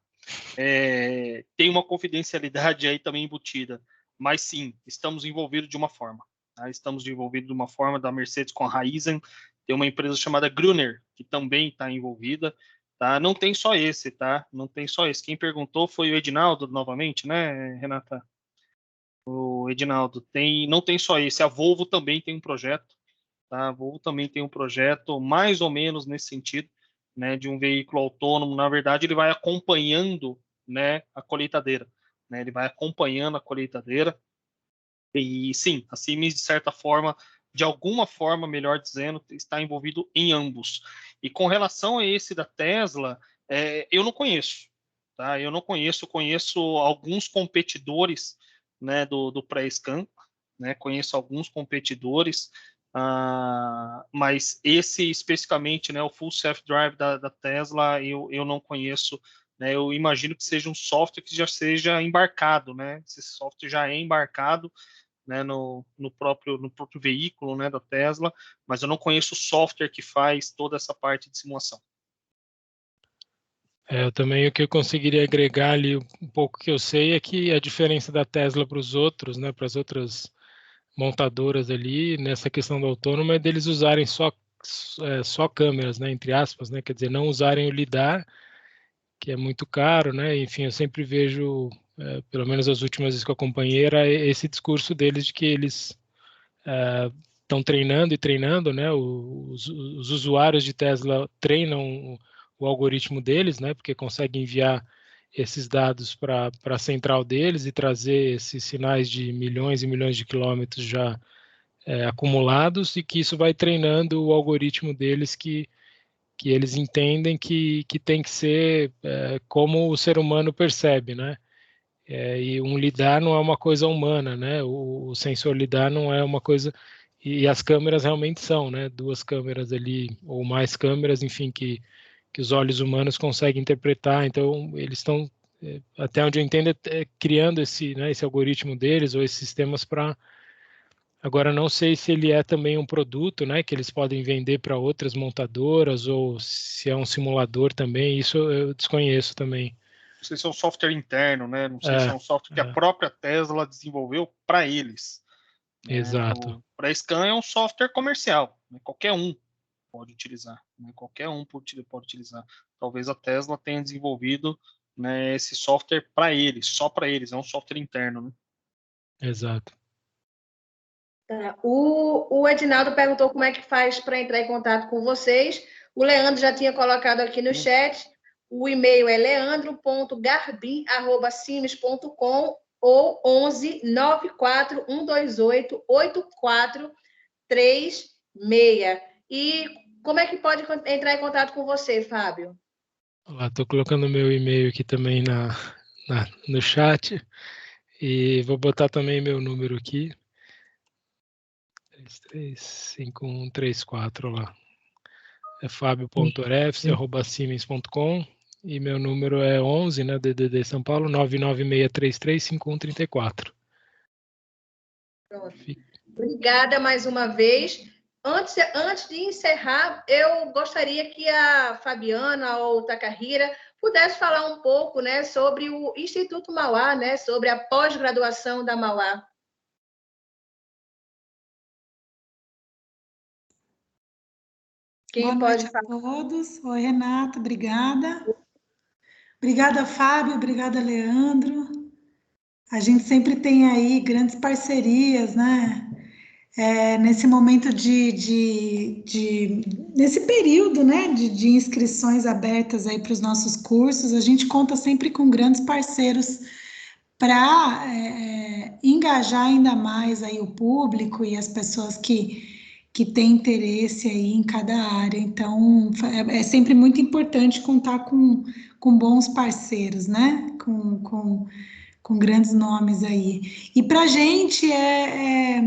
Tem uma confidencialidade aí também embutida, mas sim, estamos envolvidos de uma forma. Tá? Estamos envolvidos de uma forma da Mercedes com a Ryzen. Tem uma empresa chamada Gruner, que também está envolvida. Tá? Não tem só esse, tá? Não tem só esse. Quem perguntou foi o Edinaldo, novamente, né, Renata? O Edinaldo. Não tem só esse. A Volvo também tem um projeto. Tá? A Volvo também tem um projeto mais ou menos nesse sentido, né, de um veículo autônomo. Na verdade, ele vai acompanhando, né, a colheitadeira. Né? Ele vai acompanhando a colheitadeira. E sim, a Siemens, de certa forma, de alguma forma, melhor dizendo, está envolvido em ambos. E com relação a esse da Tesla, eu não conheço. Tá? Eu conheço alguns competidores, né, do pré-scan, né? Conheço alguns competidores, mas esse especificamente, né, o Full Self-Drive da Tesla, eu não conheço. Né? Eu imagino que seja um software que já seja embarcado, né? Esse software já é embarcado, né, no próprio veículo, né, da Tesla, mas eu não conheço o software que faz toda essa parte de simulação. Também o que eu conseguiria agregar ali, um pouco que eu sei, é que a diferença da Tesla para os outros, né, para as outras montadoras ali, nessa questão do autônomo, é deles usarem só câmeras, né, entre aspas, né, quer dizer, não usarem o lidar, que é muito caro, né, enfim, eu sempre vejo, pelo menos as últimas vezes que eu acompanhei, era esse discurso deles de que eles estão treinando e treinando, né, os usuários de Tesla treinam o algoritmo deles, né, porque conseguem enviar esses dados para a central deles e trazer esses sinais de milhões e milhões de quilômetros já acumulados, e que isso vai treinando o algoritmo deles que eles entendem que tem que ser como o ser humano percebe, né? E um lidar não é uma coisa humana, né? O sensor lidar não é uma coisa... E as câmeras realmente são, né? 2 câmeras ali, ou mais câmeras, enfim, que os olhos humanos conseguem interpretar. Então, eles estão, até onde eu entendo, criando esse algoritmo deles, ou esses sistemas para... Agora, não sei se ele é também um produto, né, que eles podem vender para outras montadoras, ou se é um simulador também. Isso eu desconheço também. Não sei se é um software interno, né? Não sei se é um software que a própria Tesla desenvolveu para eles. Exato. Para a Scan é um software comercial, né? Qualquer um pode utilizar, né? Qualquer um pode utilizar. Talvez a Tesla tenha desenvolvido, né, esse software para eles, só para eles, é um software interno, né? Exato. O Edinaldo perguntou como é que faz para entrar em contato com vocês. O Leandro já tinha colocado aqui no chat. O e-mail é leandro.garbim@simes.com ou 11 94 128 8436. E como é que pode entrar em contato com você, Fábio? Estou colocando meu e-mail aqui também no chat, e vou botar também meu número aqui. 335134 lá. É fabio.orefs@siemens.com, e meu número é 11, né, DDD São Paulo, 996335134. Pronto. Obrigada mais uma vez. Antes de encerrar, eu gostaria que a Fabiana ou o Takahira pudesse falar um pouco, né, sobre o Instituto Mauá, né, sobre a pós-graduação da Mauá. Boa noite a todos. Oi, Renata, obrigada. Obrigada, Fábio, obrigada, Leandro. A gente sempre tem aí grandes parcerias, né? Nesse momento nesse período, né, de inscrições abertas aí para os nossos cursos, a gente conta sempre com grandes parceiros para engajar ainda mais aí o público e as pessoas que têm interesse aí em cada área. Então, é sempre muito importante contar com bons parceiros, né? Com grandes nomes aí. E para a gente é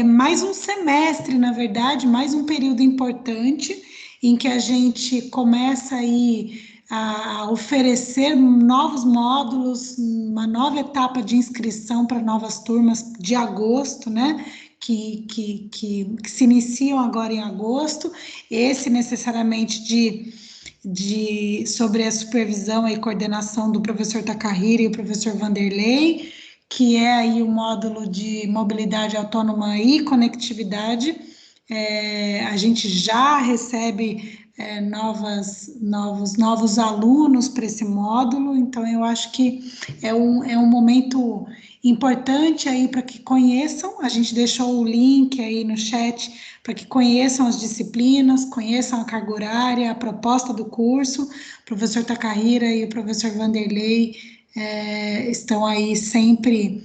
mais um semestre, na verdade, mais um período importante em que a gente começa aí a oferecer novos módulos, uma nova etapa de inscrição para novas turmas de agosto, né? Que se iniciam agora em agosto, esse necessariamente sobre a supervisão e coordenação do professor Takahira e o professor Vanderlei, que é aí o módulo de mobilidade autônoma e conectividade. A gente já recebe novos alunos para esse módulo, então eu acho que é um momento importante aí para que conheçam. A gente deixou o link aí no chat para que conheçam as disciplinas, conheçam a carga horária, a proposta do curso. O professor Takahira e o professor Vanderlei estão aí sempre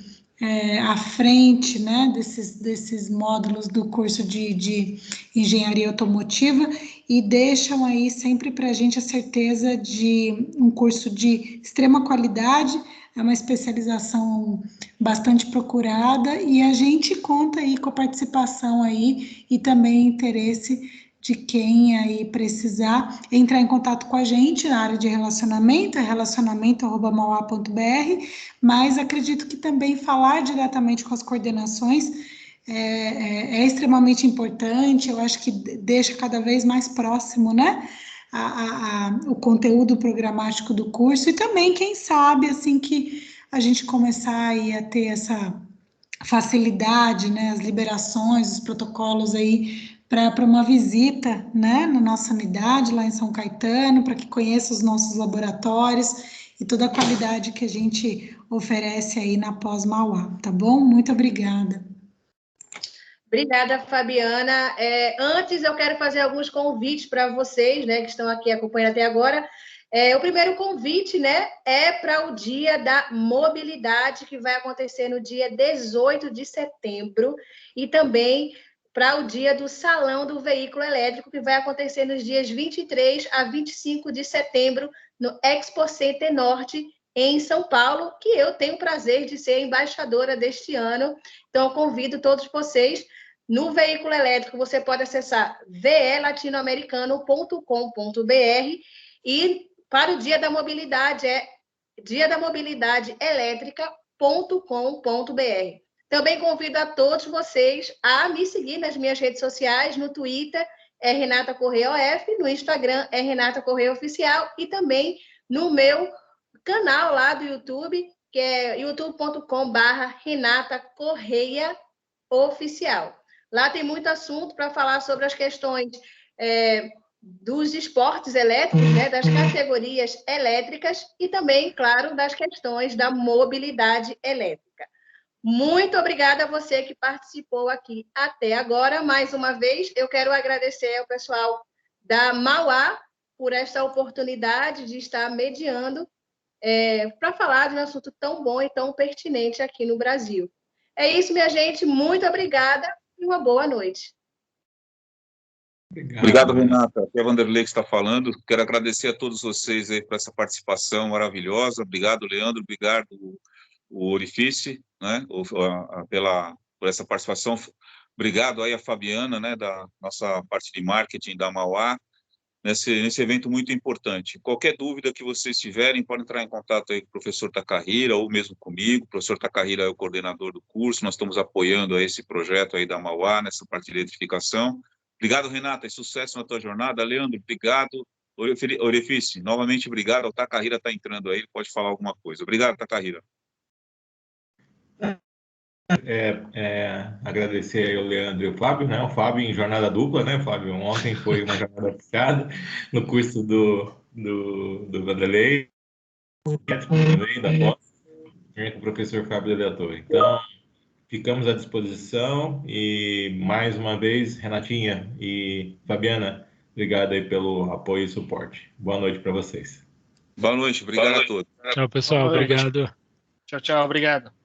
à frente, né, desses módulos do curso de engenharia automotiva, e deixam aí sempre para a gente a certeza de um curso de extrema qualidade. É uma especialização bastante procurada, e a gente conta aí com a participação aí e também interesse de quem aí precisar entrar em contato com a gente na área de relacionamento, relacionamento@mauá.br, mas acredito que também falar diretamente com as coordenações é extremamente importante. Eu acho que deixa cada vez mais próximo, né, o conteúdo programático do curso, e também, quem sabe, assim que a gente começar aí a ter essa facilidade, né, as liberações, os protocolos aí para uma visita, né, na nossa unidade lá em São Caetano, para que conheça os nossos laboratórios e toda a qualidade que a gente oferece aí na pós-Mauá, tá bom? Muito obrigada. Obrigada, Fabiana. Antes, eu quero fazer alguns convites para vocês, né, que estão aqui acompanhando até agora. O primeiro convite, né, é para o Dia da Mobilidade, que vai acontecer no dia 18 de setembro, e também para o Dia do Salão do Veículo Elétrico, que vai acontecer nos dias 23 a 25 de setembro, no Expo Center Norte, em São Paulo, que eu tenho o prazer de ser embaixadora deste ano. Então, eu convido todos vocês. No veículo elétrico, você pode acessar velatinoamericano.com.br, e para o Dia da Mobilidade é diadamobilidadeelétrica.com.br. Também convido a todos vocês a me seguir nas minhas redes sociais, no Twitter é Renata Correia OF, no Instagram é Renata Correia Oficial, e também no meu canal lá do YouTube, que é youtube.com/Renata Correia Oficial. Lá tem muito assunto para falar sobre as questões dos esportes elétricos, né, das categorias elétricas, e também, claro, das questões da mobilidade elétrica. Muito obrigada a você que participou aqui até agora. Mais uma vez, eu quero agradecer ao pessoal da Mauá por esta oportunidade de estar mediando para falar de um assunto tão bom e tão pertinente aqui no Brasil. É isso, minha gente. Muito obrigada e uma boa noite. Obrigado, Renata. Aqui é Vanderlei que está falando. Quero agradecer a todos vocês aí por essa participação maravilhosa. Obrigado, Leandro. Obrigado, o Orifice, né, por essa participação. Obrigado aí a Fabiana, né, da nossa parte de marketing da Mauá, nesse evento muito importante. Qualquer dúvida que vocês tiverem, podem entrar em contato aí com o professor Takahira ou mesmo comigo. O professor Takahira é o coordenador do curso. Nós estamos apoiando aí esse projeto aí da Mauá, nessa parte de eletrificação. Obrigado, Renata, e sucesso na tua jornada. Leandro, obrigado. Orifice, novamente obrigado. O Takahira está entrando aí, ele pode falar alguma coisa. Obrigado, Takahira. Agradecer aí o Leandro e o Fábio, né? O Fábio em jornada dupla, né, Fábio? Ontem foi uma jornada oficiada no curso do Vanderlei, também, da pós, com o professor Fábio Deletor. Então, ficamos à disposição, e mais uma vez, Renatinha e Fabiana, obrigado aí pelo apoio e suporte. Boa noite para vocês. Boa noite, obrigado a todos. Tchau, pessoal, obrigado. Tchau, tchau, obrigado.